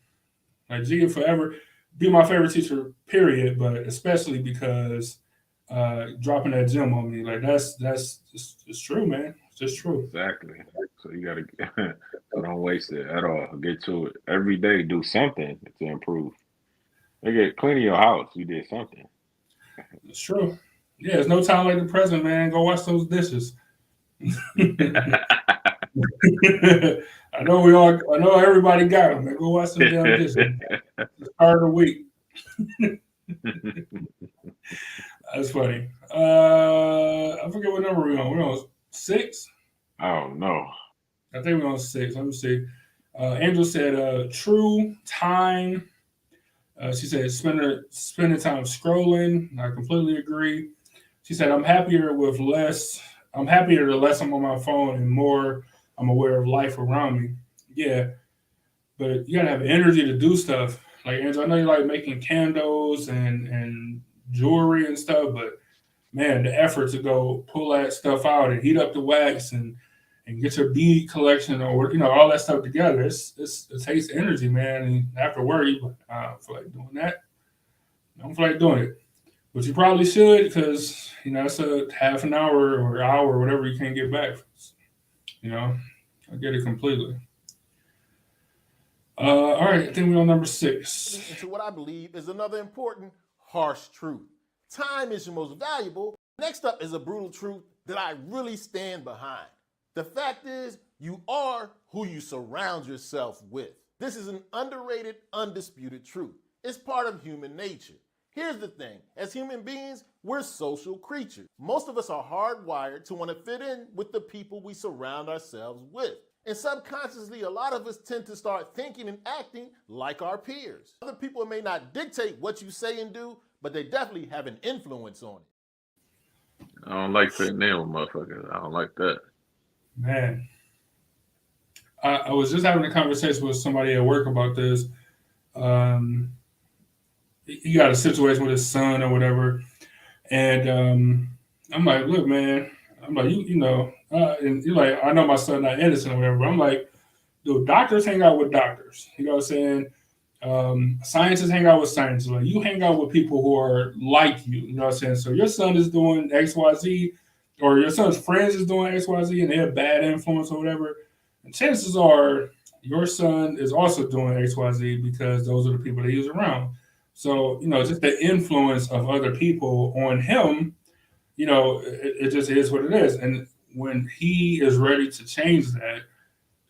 Like G forever be my favorite teacher, period. But especially because dropping that gem on me, like that's it's true, man. It's just true. Exactly. So you gotta so don't waste it at all. Get to it every day. Do something to improve. Nigga, cleaning your house. You did something. It's true. Yeah, there's no time like the present, man. Go wash those dishes. I know everybody got them. Man. Go wash some damn dishes. Start of the week. That's funny. I forget what number we're on. We're on 6. Oh no. I think we're on 6. Let me see. Angel said, "True time." She said, "Spending time scrolling." I completely agree. She said, "I'm happier with less. I'm happier the less I'm on my phone and more I'm aware of life around me." Yeah, but you gotta have energy to do stuff. Like Angel, I know you like making candles and jewelry and stuff, but man, the effort to go pull that stuff out and heat up the wax and get your bead collection or all that stuff together. It takes energy, man. And after work, I don't feel like doing that. I don't feel like doing it, but you probably should because it's a half an hour or hour or whatever you can't get back. I get it completely. All right, I think we're on number 6. Into what I believe is another important harsh truth. Time is your most valuable. Next up is a brutal truth that I really stand behind. The fact is, you are who you surround yourself with. This is an underrated, undisputed truth. It's part of human nature. Here's the thing, as human beings, we're social creatures. Most of us are hardwired to want to fit in with the people we surround ourselves with. And subconsciously, a lot of us tend to start thinking and acting like our peers. Other people may not dictate what you say and do, but they definitely have an influence on it. I don't like fitting in with motherfuckers. I don't like that. Man, I was just having a conversation with somebody at work about this. He got a situation with his son or whatever, and I'm like, look, man, I'm like, and you're like, I know my son not innocent or whatever, but I'm like, dude, doctors hang out with doctors. You know what I'm saying? Scientists hang out with scientists. Like you hang out with people who are like you. You know what I'm saying? So your son is doing X, Y, Z, or your son's friends is doing X, Y, Z, and they have bad influence or whatever. And chances are your son is also doing X, Y, Z because those are the people that he's around. So just the influence of other people on him. It just is what it is. And when he is ready to change that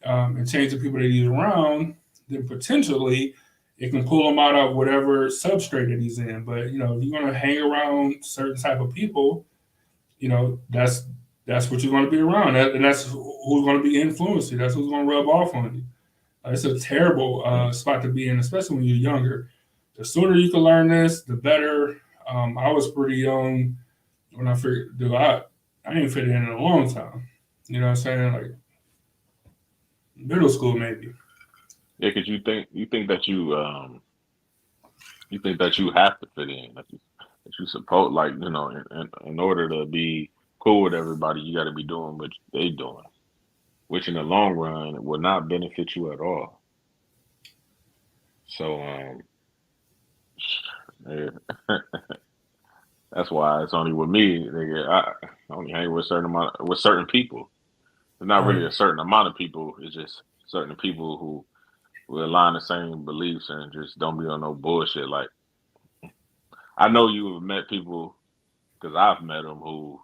and change the people that he's around, then potentially it can pull him out of whatever substrate that he's in. But if you're going to hang around certain type of people, that's what you're going to be around, and that's who's going to be influencing. That's who's going to rub off on you. It's a terrible spot to be in, especially when you're younger. The sooner you can learn this, the better. I was pretty young when I figured, dude, I ain't fit in a long time. You know what I'm saying? Like middle school, maybe. Yeah, because you think that you think that you have to fit in, that you suppose, like in order to be cool with everybody, you got to be doing what they doing, which in the long run will not benefit you at all. So yeah. That's why it's only with me. Nigga, I only hang with certain people. It's not really a certain amount of people. It's just certain people who align the same beliefs and just don't be on no bullshit. Like I know you have met people because I've met them who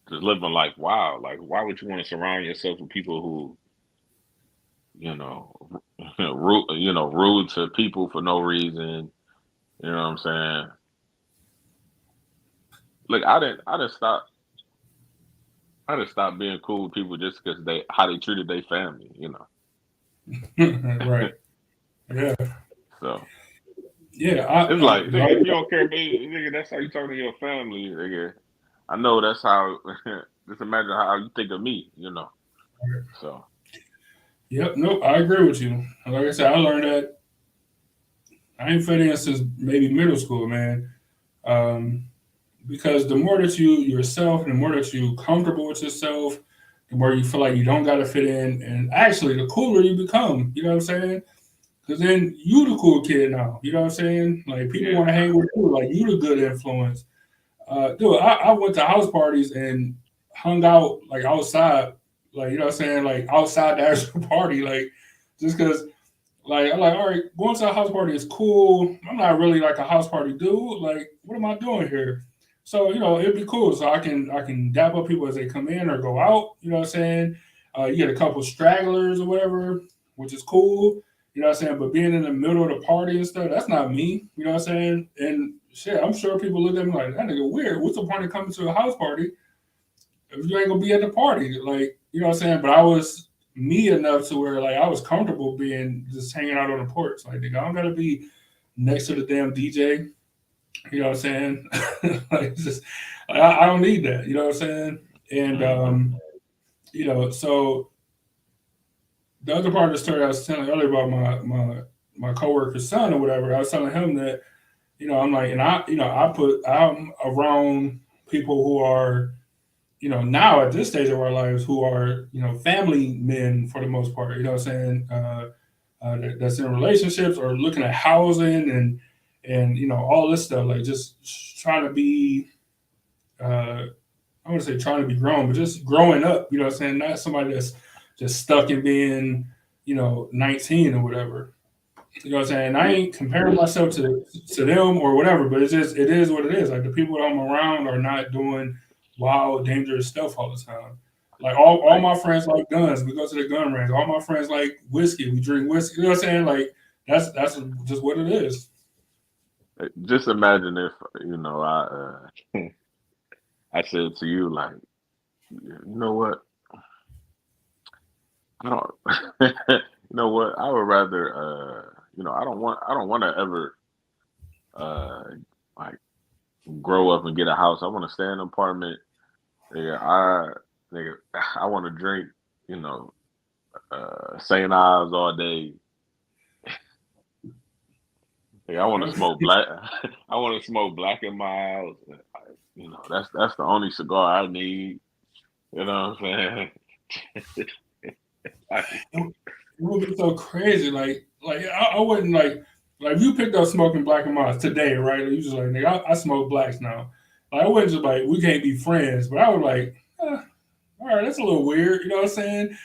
just living like wow. Like why would you want to surround yourself with people who rude to people for no reason, You know what I'm saying? Look, I didn't stop being cool with people just because how they treated their family, you know. Right. Yeah. So Yeah. it's like, nigga, if you don't care about nigga, that's how you talk to your family, nigga. I know that's how. Just imagine how you think of me, you know. So Yep. Nope. I agree with you. Like I said, I learned that I ain't fit in since maybe middle school, man. Um, because the more that you yourself, and the more that you comfortable with yourself, the more you feel like you don't gotta fit in, and actually, the cooler you become. You know what I'm saying? Because then you the cool kid now. You know what I'm saying? Like people yeah, want to hang with you. Like you the good influence. Dude, I went to house parties and hung out like outside, like you know what I'm saying, like outside the actual party, like just because like I'm like, all right, going to a house party is cool. I'm not really like a house party dude. Like, what am I doing here? So it'd be cool. So I can dap up people as they come in or go out. You know what I'm saying? You get a couple stragglers or whatever, which is cool. You know what I'm saying? But being in the middle of the party and stuff, that's not me. You know what I'm saying? And shit, I'm sure people look at me like that nigga weird. What's the point of coming to a house party if you ain't gonna be at the party? Like, you know what I'm saying? But I was me enough to where like I was comfortable being just hanging out on the porch. Like, nigga, I don't gotta be next to the damn DJ. You know what I'm saying? Like, it's just I don't need that. You know what I'm saying? And hmm so the other part of the story I was telling earlier about my coworker's son or whatever, I was telling him that I'm like, and I'm around people who are now at this stage of our lives who are family men for the most part. You know what I'm saying? That's in relationships or looking at housing and all this stuff, like just trying to be uh I want to say trying to be grown, but just growing up. You know what I'm saying? Not somebody that's just stuck in being 19 or whatever. You know what I'm saying? I yeah, ain't comparing myself to them or whatever, but it is what it is. Like the people that I'm around are not doing wild, dangerous stuff all the time. Like all like my friends like guns. We go to the gun range. All my friends like whiskey. We drink whiskey. You know what I'm saying? Like that's just what it is. just imagine if I said to you like, you know what, I don't, you know what, I would rather I don't want to ever uh like grow up and get a house. I want to stay in an apartment. Nigga, I want to drink, you know, St. Ives all day. Nigga, I want to smoke black. I want to smoke Black and Miles. That's the only cigar I need. You know what I'm saying? Like, It would be so crazy. Like I wouldn't like if you picked up smoking black and miles today, right? You just like nigga, I smoke blacks now. Like I wouldn't just like we can't be friends, but I would like, all right, that's a little weird. You know what I'm saying?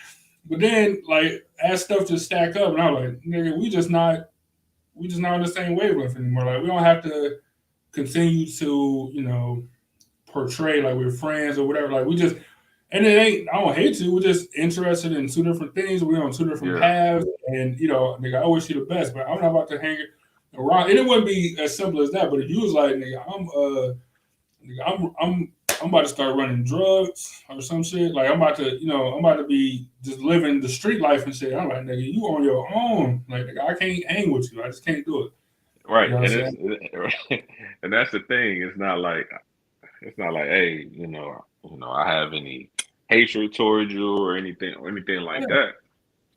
But then like as stuff just stack up, and I'm like, nigga, we just not on the same wavelength anymore. Like we don't have to continue to portray like we're friends or whatever. Like we just and it ain't. I don't hate you. We're just interested in two different things. We're on two different yeah, paths, and nigga, I wish you the best, but I'm not about to hang around. And it wouldn't be as simple as that. But if you was like, nigga, I'm about to start running drugs or some shit. Like I'm about to be just living the street life and shit. I'm like, nigga, you on your own. Like, nigga, I can't hang with you. I just can't do it. You right. know what And I'm it's saying? and that's the thing. It's not like, hey, I have any hatred towards you or anything like Yeah. that.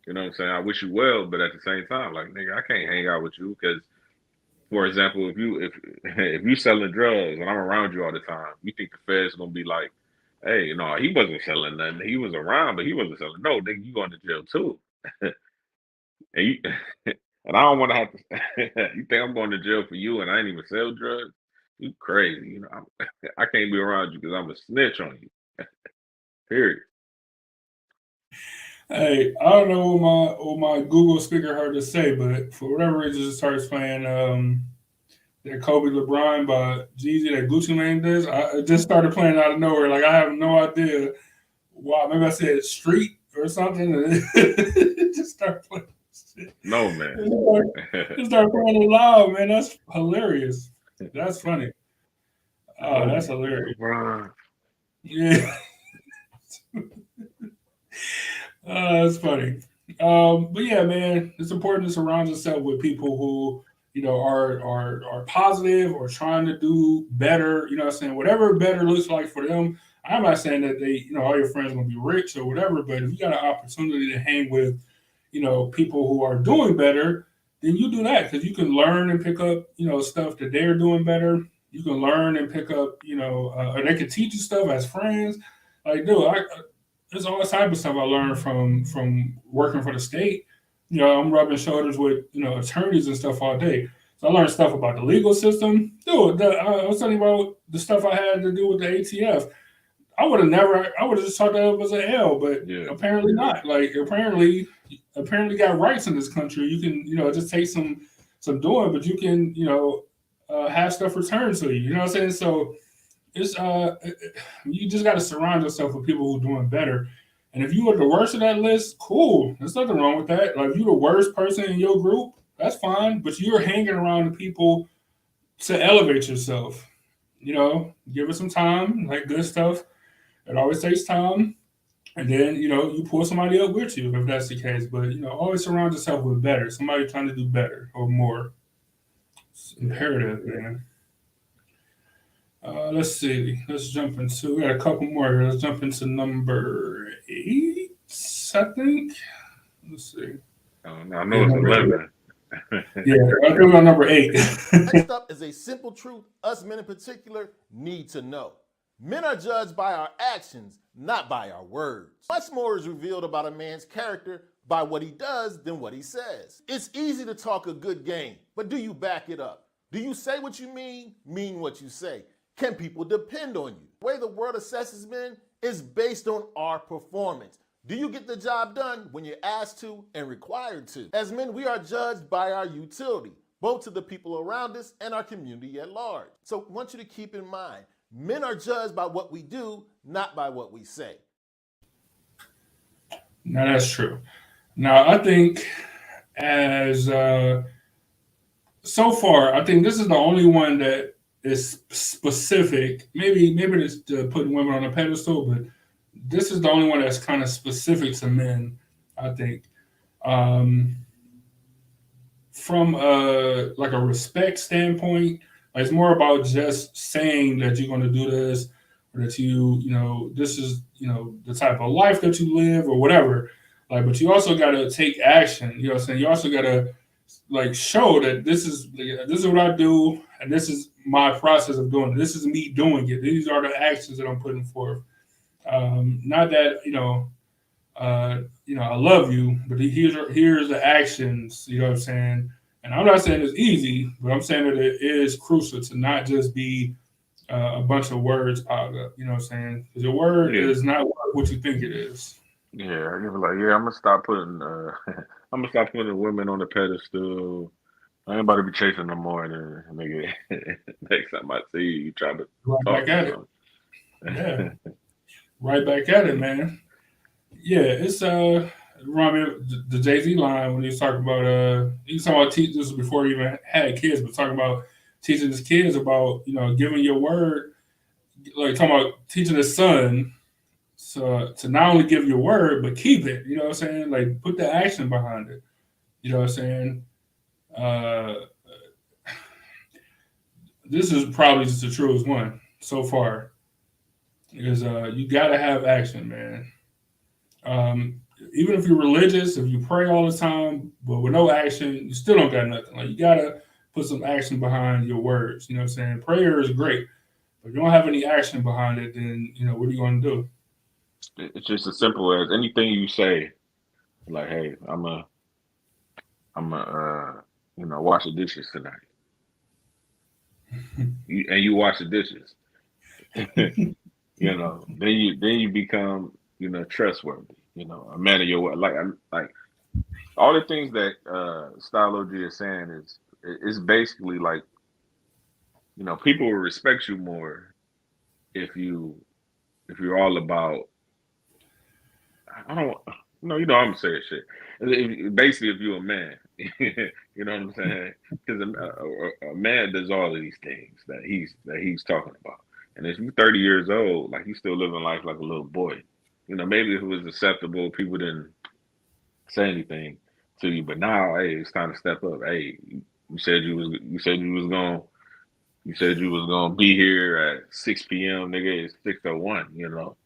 You know what I'm saying? I wish you well, but at the same time, like, nigga, I can't hang out with you because, for example, if you selling drugs and I'm around you all the time, you think the Fed's gonna be like, hey, no, he wasn't selling nothing. He was around, but he wasn't selling. No, nigga, you going to jail too. And you and I don't want to have to. You think I'm going to jail for you and I ain't even sell drugs? You crazy? I can't be around you because I'm a snitch on you. Period. Hey, I don't know what my Google speaker heard to say, but for whatever reason, it starts playing that Kobe LeBron by Jeezy, that Gucci Mane does. It just started playing out of nowhere. Like I have no idea why. Maybe I said street or something. And it just started playing. No, man. Just start playing it loud, man. That's hilarious. That's funny. Oh, No, that's hilarious. LeBron. Yeah, that's funny. But yeah, man, it's important to surround yourself with people who are positive or trying to do better. You know what I'm saying? Whatever better looks like for them. I'm not saying that all your friends are gonna be rich or whatever, but if you got an opportunity to hang with, people who are doing better, then you do that because you can learn and pick up, stuff that they're doing better. You can learn and pick up, or they can teach you stuff as friends. Like, dude, there's all type of stuff I learned from working for the state. I'm rubbing shoulders with attorneys and stuff all day. So I learned stuff about the legal system. Dude, I was telling you about the stuff I had to do with the ATF. I would have just thought that it was an L, but apparently not. Like apparently got rights in this country. You can, just take some doing, but you can, have stuff returned to you. You know what I'm saying? So it's you just got to surround yourself with people who are doing better. And if you are the worst of that list, cool. There's nothing wrong with that. Like if you're the worst person in your group, that's fine. But you're hanging around the people to elevate yourself. Give it some time, like good stuff. It always takes time. And then, you pull somebody up with you if that's the case. But, always surround yourself with better, somebody trying to do better or more. It's imperative, man. Let's see. Let's jump into, we got a couple more here. Let's jump into number 8, I think. Let's see. I know it's 11. Yeah, I think we're on number 8. Next up is a simple truth us men in particular need to know. Men are judged by our actions, not by our words. Much more is revealed about a man's character by what he does than what he says. It's easy to talk a good game, but do you back it up? Do you say what you mean what you say? Can people depend on you? The way the world assesses men is based on our performance. Do you get the job done when you're asked to and required to? As men, we are judged by our utility, both to the people around us and our community at large. So I want you to keep in mind, men are judged by what we do, not by what we say. Now that's true. Now I think as so far, I think this is the only one that is specific. Maybe it's putting women on a pedestal, but this is the only one that's kind of specific to men. I think from like a respect standpoint, it's more about just saying that you're going to do this, or that this is the type of life that you live, or whatever. Like, but you also got to take action. You know what I'm saying? You also got to show that this is what I do, and this is my process of doing it. This is me doing it. These are the actions that I'm putting forth. Not that I love you, but here's the actions. You know what I'm saying? And I'm not saying it's easy, but I'm saying that it is crucial to not just be a bunch of words piled up. You know what I'm saying? Because your word is not what you think it is. Yeah, I give it I'm gonna stop putting I'm gonna stop putting women on the pedestal. I ain't about to be chasing no more. And nigga, next time I see you, you try to right talk back at it. Yeah, right back at it, man. Yeah, it's remind me of the Jay-Z line when he was talking about he was talking about this was before he even had kids, but talking about teaching his kids about giving your word, like talking about teaching his son to not only give your word but keep it. You know what I'm saying? Like put the action behind it. You know what I'm saying? This is probably just the truest one so far. Is you got to have action, man. Even if you're religious, if you pray all the time, but with no action, you still don't got nothing. Like you gotta put some action behind your words. You know what I'm saying? Prayer is great, but if you don't have any action behind it, then what are you gonna do? It's just as simple as anything you say, like, hey, I'm a wash the dishes tonight. You wash the dishes. Then you become, trustworthy, a man of your word. Like all the things that Style O.G is saying is basically like, people will respect you more if you're all about, No, you know I'm saying shit. Basically, if you're a man, you know what I'm saying? Because a man does all of these things that he's talking about. And if you're 30 years old, like he's still living life like a little boy. You know, maybe if it was acceptable, people didn't say anything to you. But now, hey, it's time to step up. Hey, you said you was gonna be here at 6 p.m. Nigga, it's 6:01. You know,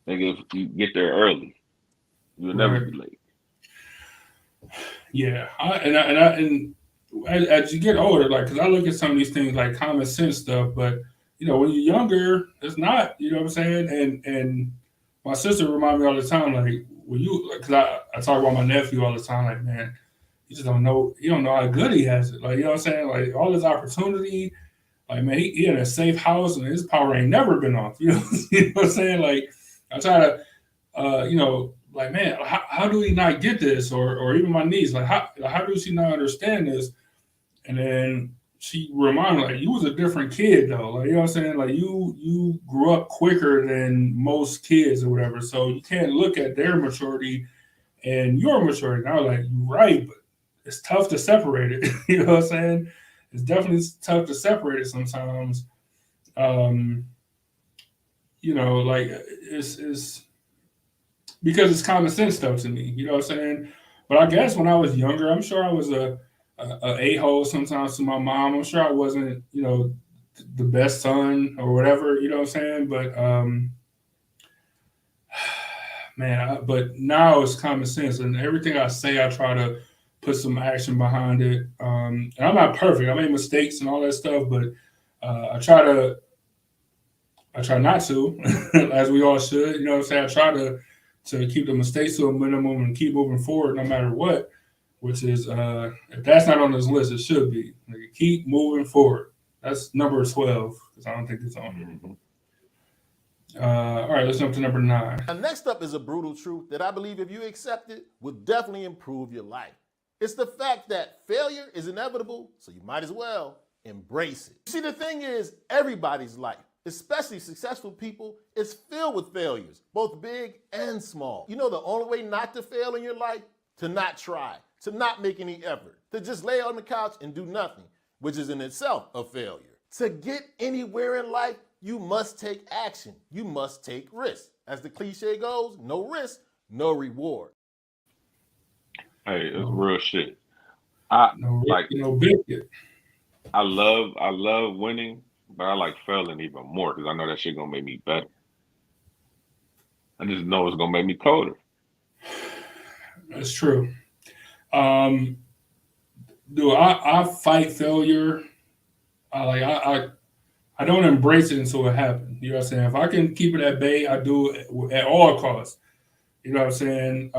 nigga, if you get there early, you'll never Right. be late. Yeah. And as you get older, like, because I look at some of these things like common sense stuff, but when you're younger, it's not. You know what I'm saying? And my sister remind me all the time, like, when you, because I talk about my nephew all the time, like, man, you just don't know. You don't know how good he has it. Like, you know what I'm saying? Like, all this opportunity. Like, man, he in a safe house and his power ain't never been off. You know what I'm saying? Like, I try to, like, man, how do we not get this? Or even my niece, like, how do she not understand this? And then she reminded me, like, you was a different kid though. Like, you know what I'm saying? Like, you grew up quicker than most kids or whatever. So you can't look at their maturity and your maturity. And I was like, you're right, but it's tough to separate it. You know what I'm saying? It's definitely tough to separate it sometimes. Um, like it's because it's common sense stuff to me. You know what I'm saying? But I guess when I was younger, I'm sure I was a hole sometimes to my mom. I'm sure I wasn't, the best son or whatever. You know what I'm saying? But man, but now it's common sense, and everything I say, I try to put some action behind it. And I'm not perfect. I make mistakes and all that stuff, but I try not to, as we all should. You know what I'm saying? I try to keep the mistakes to a minimum and keep moving forward no matter what. Which is, if that's not on this list, it should be. Like, keep moving forward. That's number 12 because I don't think it's on here. Mhm. All right, let's jump to number 9. Now, next up is a brutal truth that I believe if you accept it, will definitely improve your life. It's the fact that failure is inevitable, so you might as well embrace it. You see, the thing is, everybody's life, especially successful people, is filled with failures, both big and small. You know the only way not to fail in your life? To not try, to not make any effort, to just lay on the couch and do nothing, which is in itself a failure. To get anywhere in life, you must take action. You must take risks. As the cliche goes, no risk, no reward. Hey, it's No, real shit. I no, like no biscuit. I love winning, but I like failing even more because I know that shit gonna make me better. I just know it's gonna make me colder. That's true. Um, do I fight failure? I don't embrace it until it happens. You know what I'm saying? If I can keep it at bay, I do it at all costs. You know what I'm saying?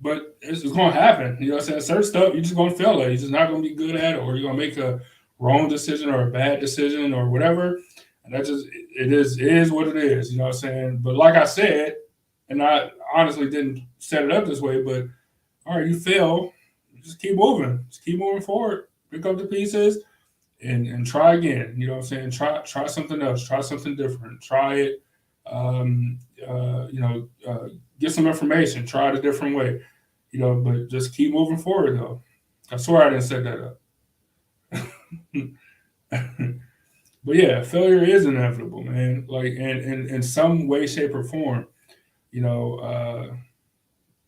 But it's going to happen. You know what I'm saying? Certain stuff you're just going to fail at. You're just not going to be good at it, or you're going to make a wrong decision or a bad decision or whatever. And that just it is what it is. You know what I'm saying? But like I said, and I honestly didn't set it up this way, but all right, you fail, just keep moving, just keep moving forward, pick up the pieces, and try again. You know what I'm saying? Try something else, try something different, try it. Um, get some information, try it a different way. But just keep moving forward though. I swear I didn't set that up. But yeah, failure is inevitable, man. Like, and in some way, shape, or form, you know,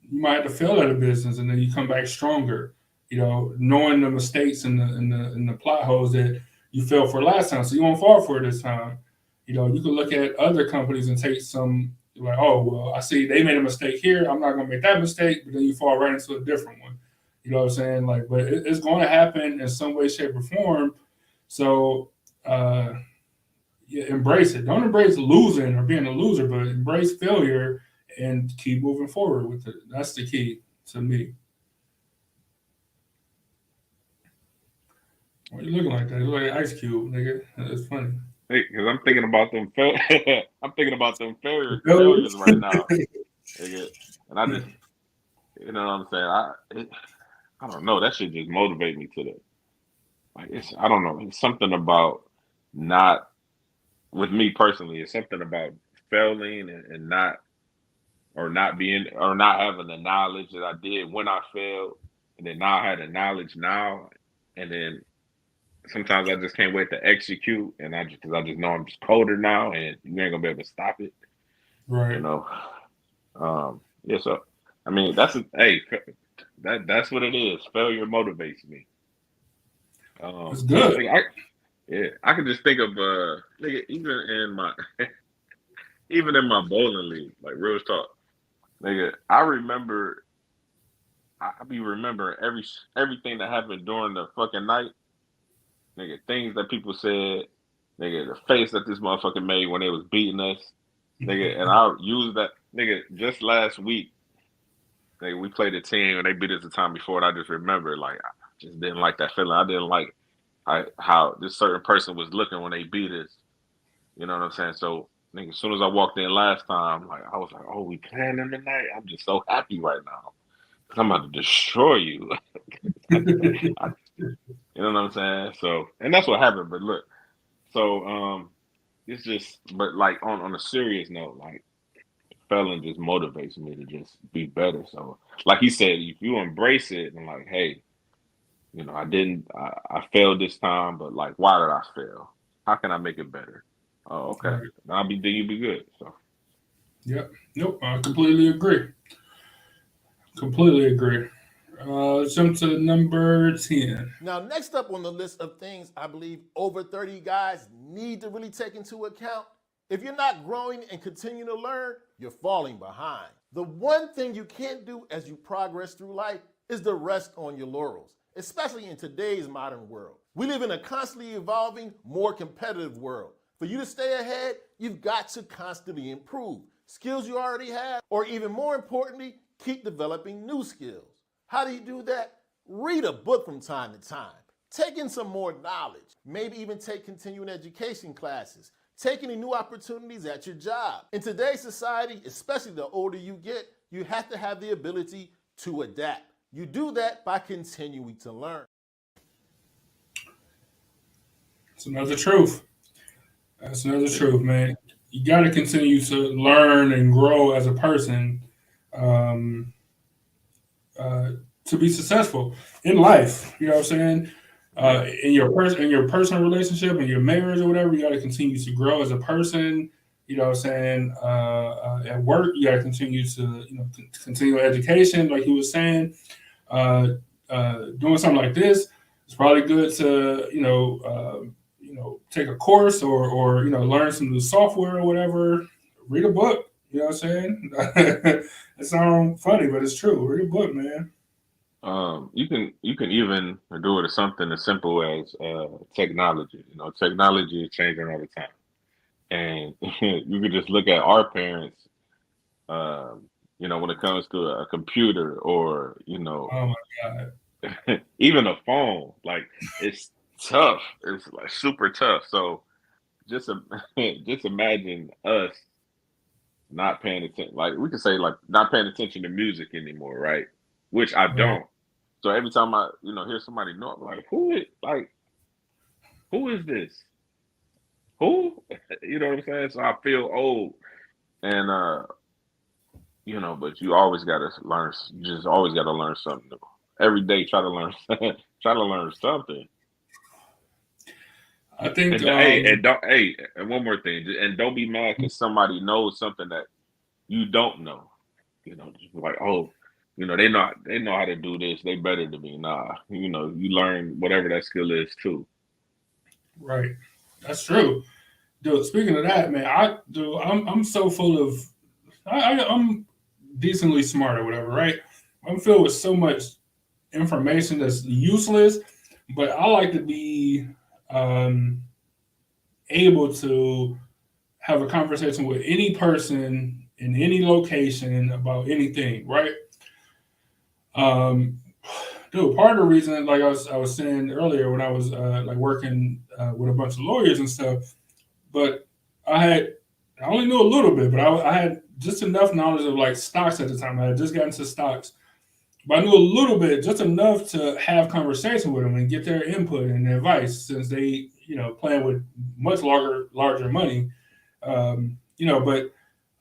you might have to fail at a business, and then you come back stronger. Knowing the mistakes and the plot holes that you fell for last time, so you won't fall for it this time. You can look at other companies and take some, like, oh well, I see they made a mistake here. I'm not gonna make that mistake, but then you fall right into a different one. You know what I'm saying? Like, but it's going to happen in some way, shape, or form. So, yeah, embrace it. Don't embrace losing or being a loser, but embrace failure and keep moving forward with it. That's the key to me. Why are you looking like that? You look like an ice cube, nigga. That's funny. Hey, because I'm thinking about them. I'm thinking about them failures Failures? right now. Nigga. And I just, you know what I'm saying. I don't know. That should just motivate me to the like. I don't know. It's something about not with me personally. It's something about failing and not not having the knowledge that I did when I failed, and then now I had the knowledge now, and then sometimes I just can't wait to execute, and because I just know I'm just colder now, and you ain't gonna be able to stop it, you Right. know. Yeah, so I mean that's what it is. Failure motivates me. It's good. I can just think of nigga, even in my bowling league, like real talk, nigga. I be remembering everything that happened during the fucking night, nigga. Things that people said, nigga. The face that this motherfucker made when they was beating us, nigga. And I used that, nigga. Just last week, nigga, we played a team and they beat us the time before, and I just remember like I just didn't like that feeling. I didn't like how this certain person was looking when they beat us. You know what I'm saying? So, nigga, as soon as I walked in last time, like I was like, "Oh, we playing them tonight." I'm just so happy right now. 'Cause I'm about to destroy you. I, you know what I'm saying? So, and that's what happened. But look, so it's just, but like on a serious note, like failing just motivates me to just be better. So, like he said, if you embrace it and like, hey, I failed this time, but like, why did I fail? How can I make it better? Oh, okay. Right. Then you'll be good. So, Yep. Nope. I completely agree. Completely agree. Jump to number 10. Now, next up on the list of things I believe over 30 guys need to really take into account, if you're not growing and continue to learn, you're falling behind. The one thing you can't do as you progress through life is to rest on your laurels, especially in today's modern world. We live in a constantly evolving, more competitive world. For you to stay ahead, you've got to constantly improve skills you already have, or even more importantly, keep developing new skills. How do you do that? Read a book from time to time. Take in some more knowledge. Maybe even take continuing education classes. Take any new opportunities at your job. In today's society, especially the older you get, you have to have the ability to adapt. You do that by continuing to learn. It's another truth. That's another truth, man. You got to continue to learn and grow as a person um, to be successful in life. You know what I'm saying? In your personal relationship, in your marriage or whatever, you got to continue to grow as a person. You know what I'm saying? At work, you got to continue to continue education, like he was saying. Doing something like this, it's probably good to take a course or learn some new software or whatever. Read a book. You know what I'm saying? It sounds funny, but it's true. Read a book, man. you can even do it as something as simple as technology. You know, technology is changing all the time, and you could just look at our parents. When it comes to a computer or Oh my god. even a phone, like it's tough. It's like super tough. So just just imagine us not paying attention. Like we could say, like not paying attention to music anymore, right? Which I Right. don't. So every time I hear somebody know, I'm like, who is this? Who? You know what I'm saying? So I feel old, and but you always gotta learn. You just always gotta learn something new. Every day, try to learn, try to learn something. I think And one more thing, and don't be mad because somebody knows something that you don't know. Just be like, oh, they know how to do this. They better than me. Nah, you learn whatever that skill is too. right. That's true. Dude, speaking of that, man, I'm so full of I'm decently smart or whatever, right? I'm filled with so much information that's useless, but I like to be um, able to have a conversation with any person in any location about anything, right? Um, Dude, part of the reason, like I was saying earlier, when I was like working with a bunch of lawyers and stuff, but I only knew a little bit, but I had just enough knowledge of like stocks at the time. I had just gotten into stocks, but I knew a little bit, just enough to have conversation with them and get their input and advice, since they, playing with much larger money. But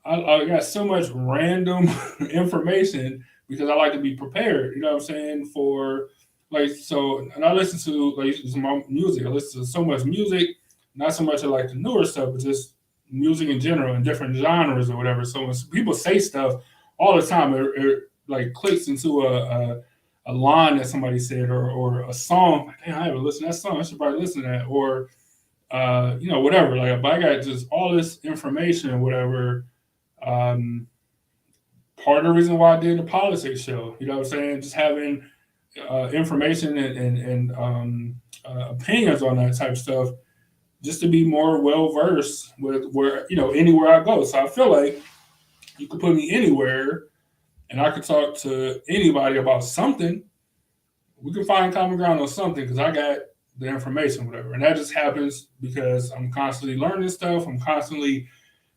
I got so much random information because I like to be prepared. You know what I'm saying? For like so, and I listen to like some music. I listen to so much music, not so much of like the newer stuff, but just music in general and different genres or whatever. So when people say stuff all the time, it like clicks into a line that somebody said or a song. Like, damn, I haven't listened to that song. I should probably listen to that. Or you know, whatever. Like, but I got just all this information or whatever. Um, Part of the reason why I did the politics show, you know what I'm saying? Just having information and opinions on that type of stuff, just to be more well versed with where, you know, anywhere I go. So I feel like you could put me anywhere and I could talk to anybody about something. We can find common ground on something because I got the information, whatever. And that just happens because I'm constantly learning stuff. I'm constantly,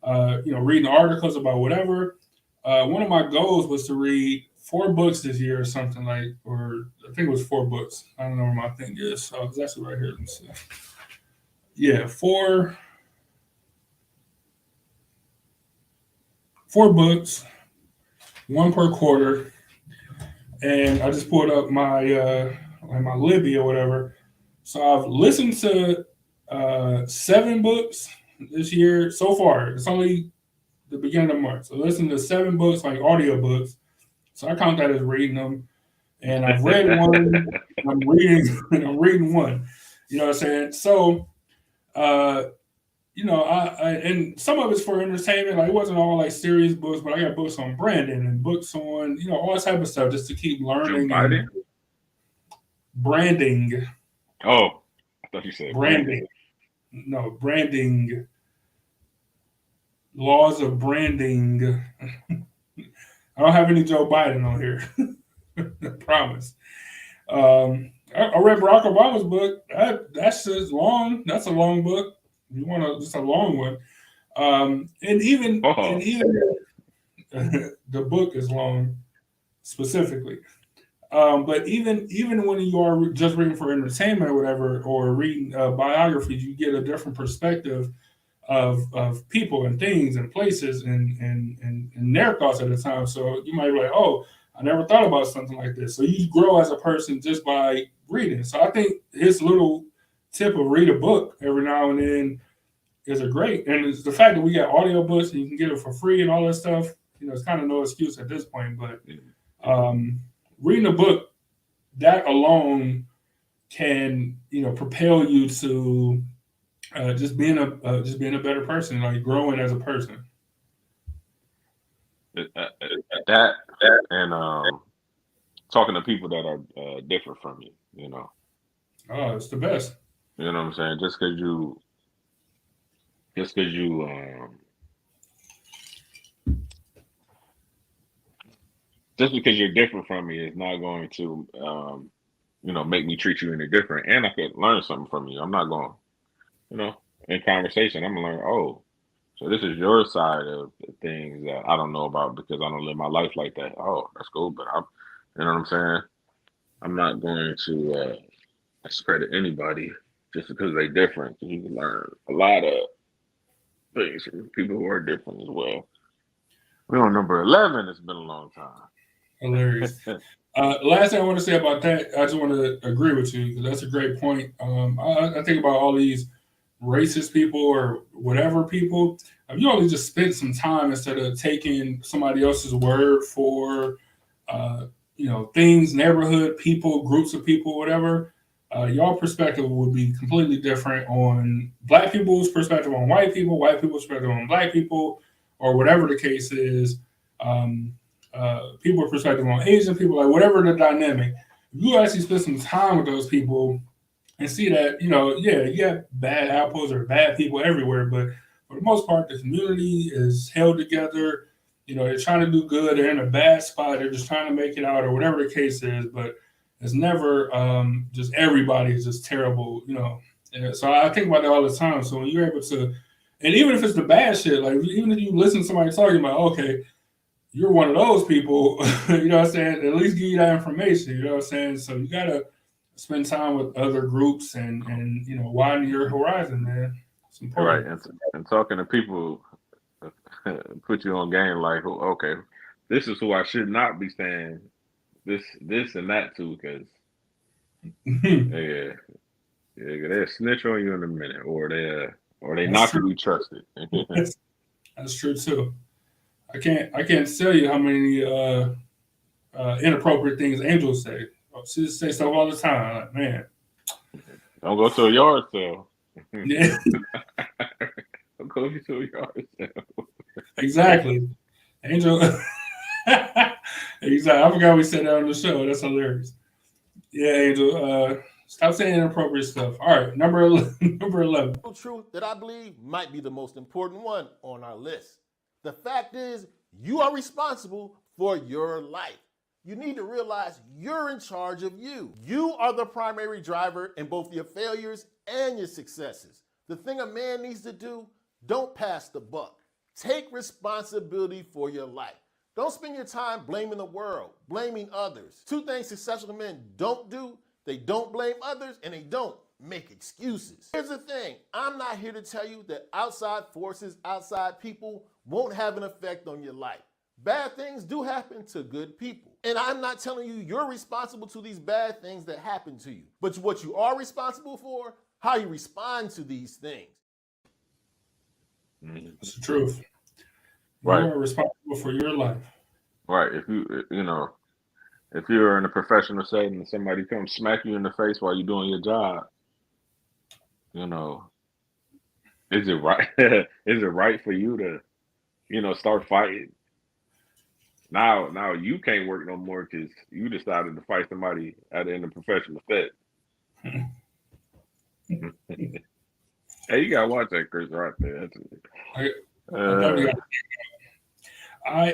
you know, reading articles about whatever. One of my goals was to read 4 books this year or something like, or I think it was 4 books. I don't know where my thing is. So it's actually right here. Let me see. Yeah, four books, one per quarter, and I just pulled up my like my Libby or whatever. So I've listened to 7 books this year so far. It's only the beginning of March. So listen to 7 books, like audio books. So I count that as reading them. And I've read one. I'm reading. I'm reading one. You know what I'm saying? So, you know, I and some of it's for entertainment. Like it wasn't all like serious books, but I got books on branding and books on all type of stuff just to keep Joe learning and Biden? branding. Oh, I thought you said Brandon. Branding. No, branding. Laws of branding. I don't have any Joe Biden on here. I promise. I read Barack Obama's book. That's just long. That's a long book. You want just a long one. And Oh, even the book is long specifically. But even when you are just reading for entertainment or whatever, or reading biographies, you get a different perspective of people and things and places and their thoughts at the time. So you might be like, oh, I never thought about something like this. So you grow as a person just by reading. So I think his little tip of read a book every now and then is a great. And it's the fact that we got audiobooks and you can get it for free and all that stuff. You know, it's kind of no excuse at this point. But reading a book, that alone can propel you to just being a better person, like growing as a person. that and talking to people that are different from you. Oh, it's the best. You know what I'm saying? Just because you just because you're different from me is not going to make me treat you any different. And I could learn something from you. I'm not going, you know, in conversation. I'm gonna learn. Oh, so this is your side of the things that I don't know about because I don't live my life like that. Oh, that's cool. But you know what I'm saying? I'm not going to discredit anybody just because they're different. You can learn a lot of things from people who are different as well. We're on number 11. It's been a long Hilarious. time. Last thing I want to say about that, I just want to agree with you because that's a great point. I think about all these racist people or whatever people. If you only just spent some time instead of taking somebody else's word for, things, neighborhood people, groups of people, whatever, your perspective would be completely different on black people's perspective on white people's perspective on black people, or whatever the case is. People's perspective on Asian people, like whatever the dynamic. If you actually spend some time with those people and see that, you have bad apples or bad people everywhere, but for the most part, the community is held together. They're trying to do good. They're in a bad spot. They're just trying to make it out, or whatever the case is. But it's never just everybody is just terrible. And so I think about that all the time. So when you're able to, and even if it's the bad shit, like even if you listen to somebody talking about, okay, you're one of those people, you know what I'm saying? At least give you that information, you know what I'm saying? So you gotta spend time with other groups and widen your horizon, man. It's Right. important. And talking to people put you on game like, okay, this is who I should not be saying this and that to, because yeah, yeah, they'll snitch on you in a minute, or they That's not to true. be trusted. That's true too. I can't tell you how many inappropriate things Angel say. She just say stuff all the time. Like, man, Don't go to a yard sale. yeah, Don't go to a yard sale. exactly. Angel, exactly. I forgot we said that on the show. That's hilarious. Yeah, Angel. Stop saying inappropriate stuff. All right, number 11, number 11. Truth that I believe might be the most important one on our list. The fact is, you are responsible for your life. You need to realize you're in charge of you. You are the primary driver in both your failures and your successes. The thing a man needs to do, don't pass the buck. Take responsibility for your life. Don't spend your time blaming the world, blaming others. Two things successful men don't do: they don't blame others, and they don't make excuses. Here's the thing, I'm not here to tell you that outside forces, outside people won't have an effect on your life. Bad things do happen to good people. And I'm not telling you you're responsible to these bad things that happen to you. But what you are responsible for, how you respond to these things. That's the truth. Right. You are responsible for your life. Right. If if you're in a professional setting and somebody comes smack you in the face while you're doing your job, is it right? Is it right for you to, start fighting? Now you can't work no more because you decided to fight somebody in a professional setting. Hey, you gotta watch that Chris Rock there. I definitely got. I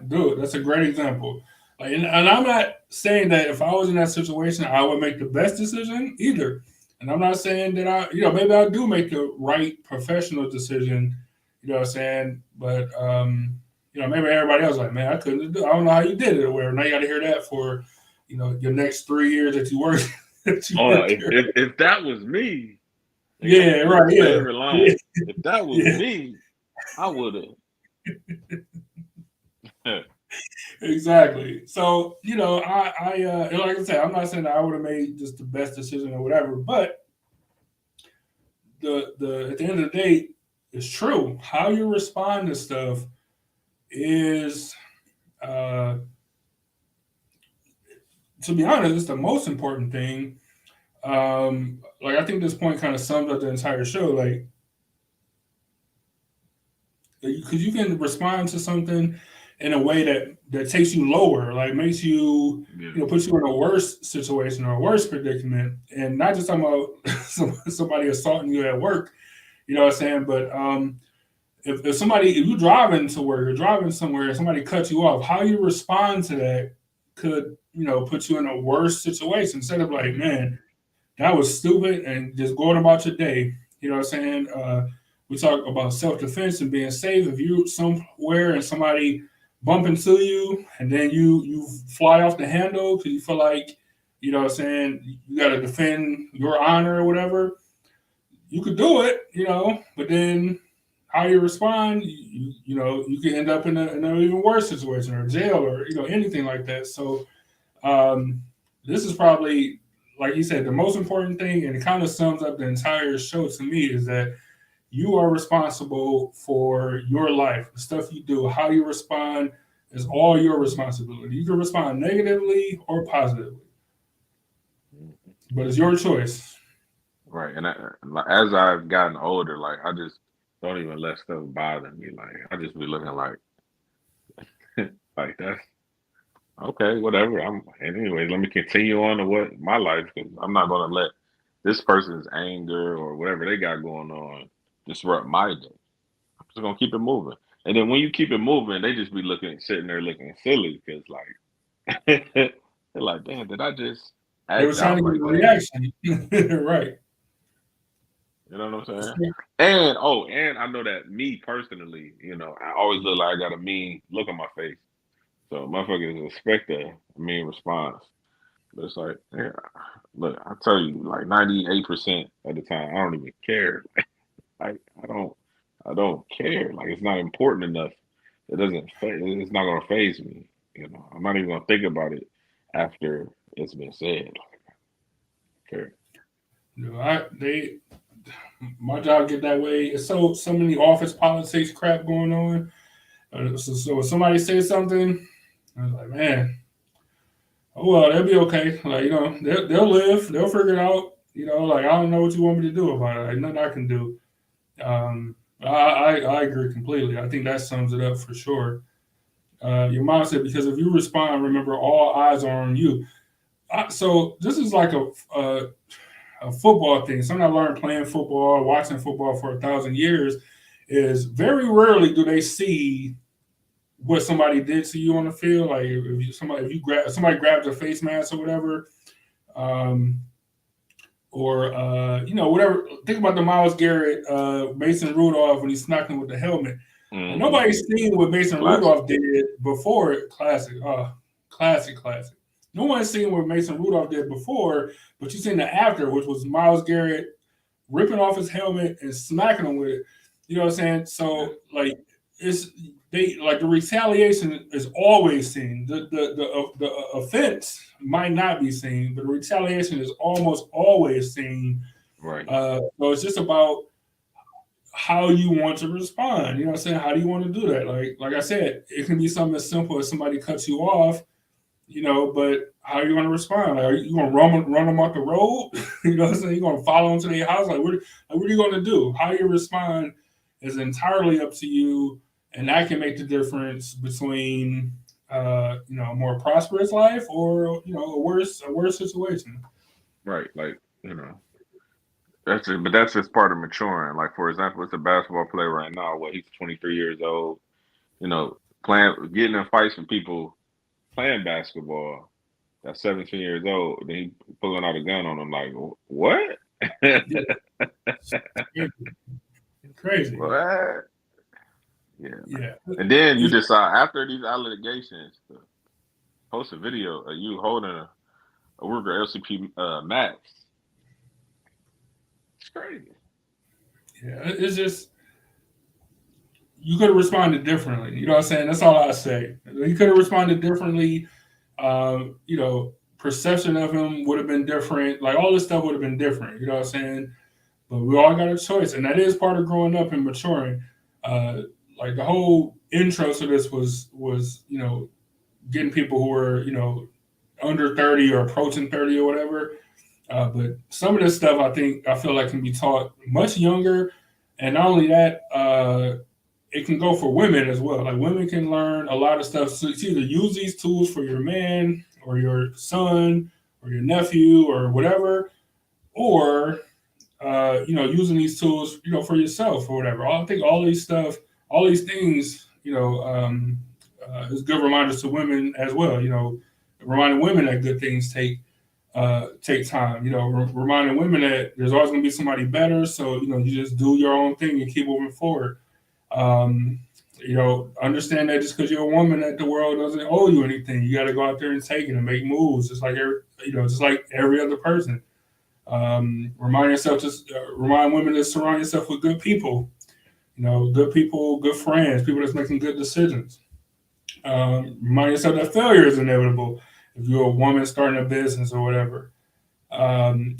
do it. That's a great example. Like, and I'm not saying that if I was in that situation, I would make the best decision either. And I'm not saying that maybe I do make the right professional decision. You know what I'm saying? But maybe everybody else like, man, I couldn't do. I don't know how you did it or whatever. Now you got to hear that for, your next 3 years that you work. If that was me, yeah, right, yeah. Favorite line. Yeah. If that was me, I would have. Exactly. So, like I said, I'm not saying that I would have made just the best decision or whatever, but the at the end of the day, it's true. How you respond to stuff is, to be honest, it's the most important thing. Like I think this point kind of sums up the entire show. Like, because you can respond to something in a way that takes you lower, like makes you, puts you in a worse situation or a worse predicament, and not just talking about somebody assaulting you at work, you know what I'm saying? But if you're driving to work or driving somewhere and somebody cuts you off, how you respond to that could, put you in a worse situation. Instead of like, man, that was stupid, and just going about your day, you know what I'm saying? We talk about self-defense and being safe. If you somewhere and somebody bump into you and then you fly off the handle because you feel like, you know what I'm saying, you got to defend your honor or whatever, you could do it, but then how you respond, you can end up in an even worse situation or jail or, anything like that. So this is probably, like you said, the most important thing, and it kind of sums up the entire show to me, is that you are responsible for your life, the stuff you do, how you respond is all your responsibility. You can respond negatively or positively, but it's your choice. Right. And as I've gotten older, like I just don't even let stuff bother me. Like I just be looking like, like that's okay, whatever. Anyway. Let me continue on to what my life, because I'm not gonna let this person's anger or whatever they got going on disrupt my day. I'm just gonna keep it moving. And then when you keep it moving, they just be sitting there looking silly because like they're like, damn, did I just They were act trying out to like get a that? reaction. Right. You know what I'm saying? And I know that me personally, I always look like I got a mean look on my face. So motherfuckers expect a mean response. But it's like, yeah, look, I tell you, like 98% of the time, I don't even care. I I don't care. Like it's not important enough. It doesn't. It's not gonna phase me. You know, I'm not even gonna think about it after it's been said. Okay. You know, my job get that way. It's so many office politics crap going on. So if somebody says something, I was like, man, oh well, they'll be okay. Like they'll live, they'll figure it out. Like I don't know what you want me to do about it. Like nothing I can do. I agree completely. I think that sums it up for sure. Your mom said because if you respond, remember all eyes are on you. So this is like a football thing. Something I learned playing football, watching football for 1,000 years, is very rarely do they see what somebody did to you on the field. Like if somebody grabs a face mask or whatever, um, or whatever. Think about the Myles Garrett, Mason Rudolph when he's smacking with the helmet. And Mm-hmm. nobody's seen what Mason Classic. Rudolph did before. Classic, classic. No one's seen what Mason Rudolph did before, but you've seen the after, which was Myles Garrett ripping off his helmet and smacking him with it. You know what I'm saying? So like the retaliation is always seen. The offense might not be seen, but the retaliation is almost always seen. Right. So it's just about how you want to respond. You know what I'm saying? How do you want to do that? Like I said, it can be something as simple as somebody cuts you off, but how are you going to respond? Like, are you going to run them off the road? You know what I'm saying? You're going to follow them to their house? Like, what are you going to do? How you respond is entirely up to you, and that can make the difference between, a more prosperous life or, a worse situation. Right. Like that's just part of maturing. Like for example, it's a basketball player right now. He's 23 years old. Getting in fights with people playing basketball. That's 17 years old. Then he pulling out a gun on him. Like what? Crazy. What? Yeah. Yeah. And then you decide after these allegations to post a video of you holding a Ruger LCP Max. It's crazy. Yeah, it's just you could have responded differently. You know what I'm saying? That's all I say. You could have responded differently. Perception of him would have been different. Like all this stuff would have been different. You know what I'm saying? But we all got a choice, and that is part of growing up and maturing. Like the whole intro to this was getting people who were under 30 or approaching 30 or whatever. But some of this stuff I feel like can be taught much younger, and not only that, it can go for women as well. Like women can learn a lot of stuff. So it's either use these tools for your man or your son or your nephew or whatever, or using these tools, for yourself or whatever. I think all these things, is good reminders to women as well. Reminding women that good things take time. Reminding women that there's always going to be somebody better. So you just do your own thing and keep moving forward. Understand that just because you're a woman, that the world doesn't owe you anything. You got to go out there and take it and make moves, just like every other person. Remind women to surround yourself with good people. Good people, good friends, people that's making good decisions. Remind yourself that failure is inevitable if you're a woman starting a business or whatever. Women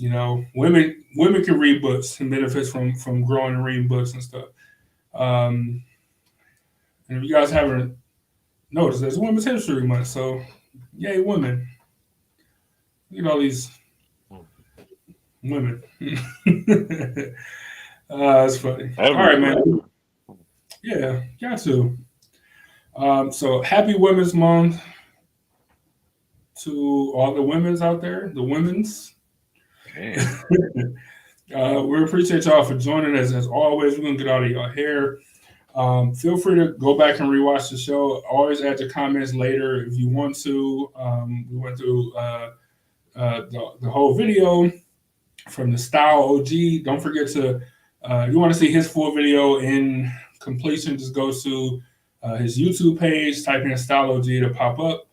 can read books and benefit from growing and reading books and stuff. And if you guys haven't noticed, there's Women's History Month, so yay, women. Look at all these women. That's funny. All right, man. Yeah, got to. So happy Women's Month to all the women's out there, the women's. We appreciate y'all for joining us. As always, we're going to get out of your hair. Feel free to go back and rewatch the show. Always add your comments later if you want to. We went through the whole video from the Style O.G. Don't forget to, if you want to see his full video in completion, just go to his YouTube page, type in Style O.G. to pop up.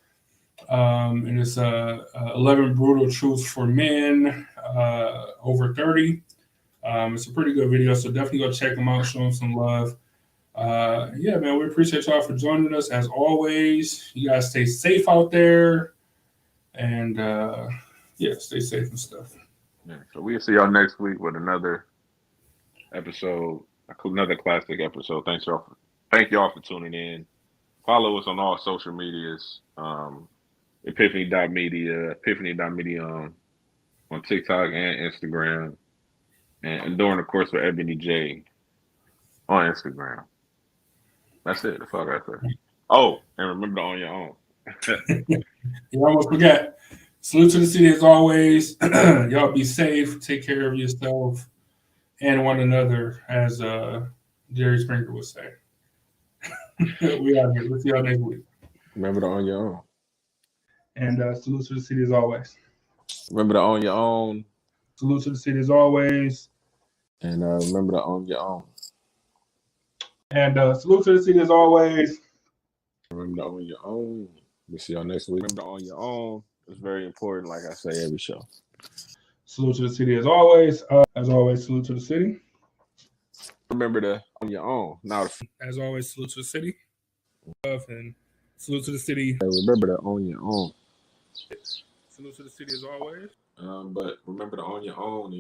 And it's 11 brutal truths for men over 30. It's a pretty good video, so definitely go check them out, show them some love. Yeah, man, we appreciate y'all for joining us as always. You guys stay safe out there, and yeah, stay safe and stuff. Yeah, so we'll see y'all next week with another episode, another classic episode. Thank y'all for tuning in. Follow us on all social medias. Epiphany.media on TikTok and Instagram, and during the course with Ebony J on Instagram. That's it. That's all I got to say. Oh, and remember to own your own. You almost forgot. Salute to the city as always. Y'all be safe. Take care of yourself and one another, as Jerry Springer would say. We out here. We'll see y'all next week. Remember to own your own. And salute to the city as always. Remember to own your own. Salute to the city as always. And remember to own your own. And salute to the city as always. Remember to own your own. We'll see y'all next week. Remember to own your own. It's very important, like I say every show. Salute to the city as always. Salute to the city. Remember to own your own. Now, as always, salute to the city. And salute to the city. Remember to own your own. Salute to the city as always. But remember to own your own.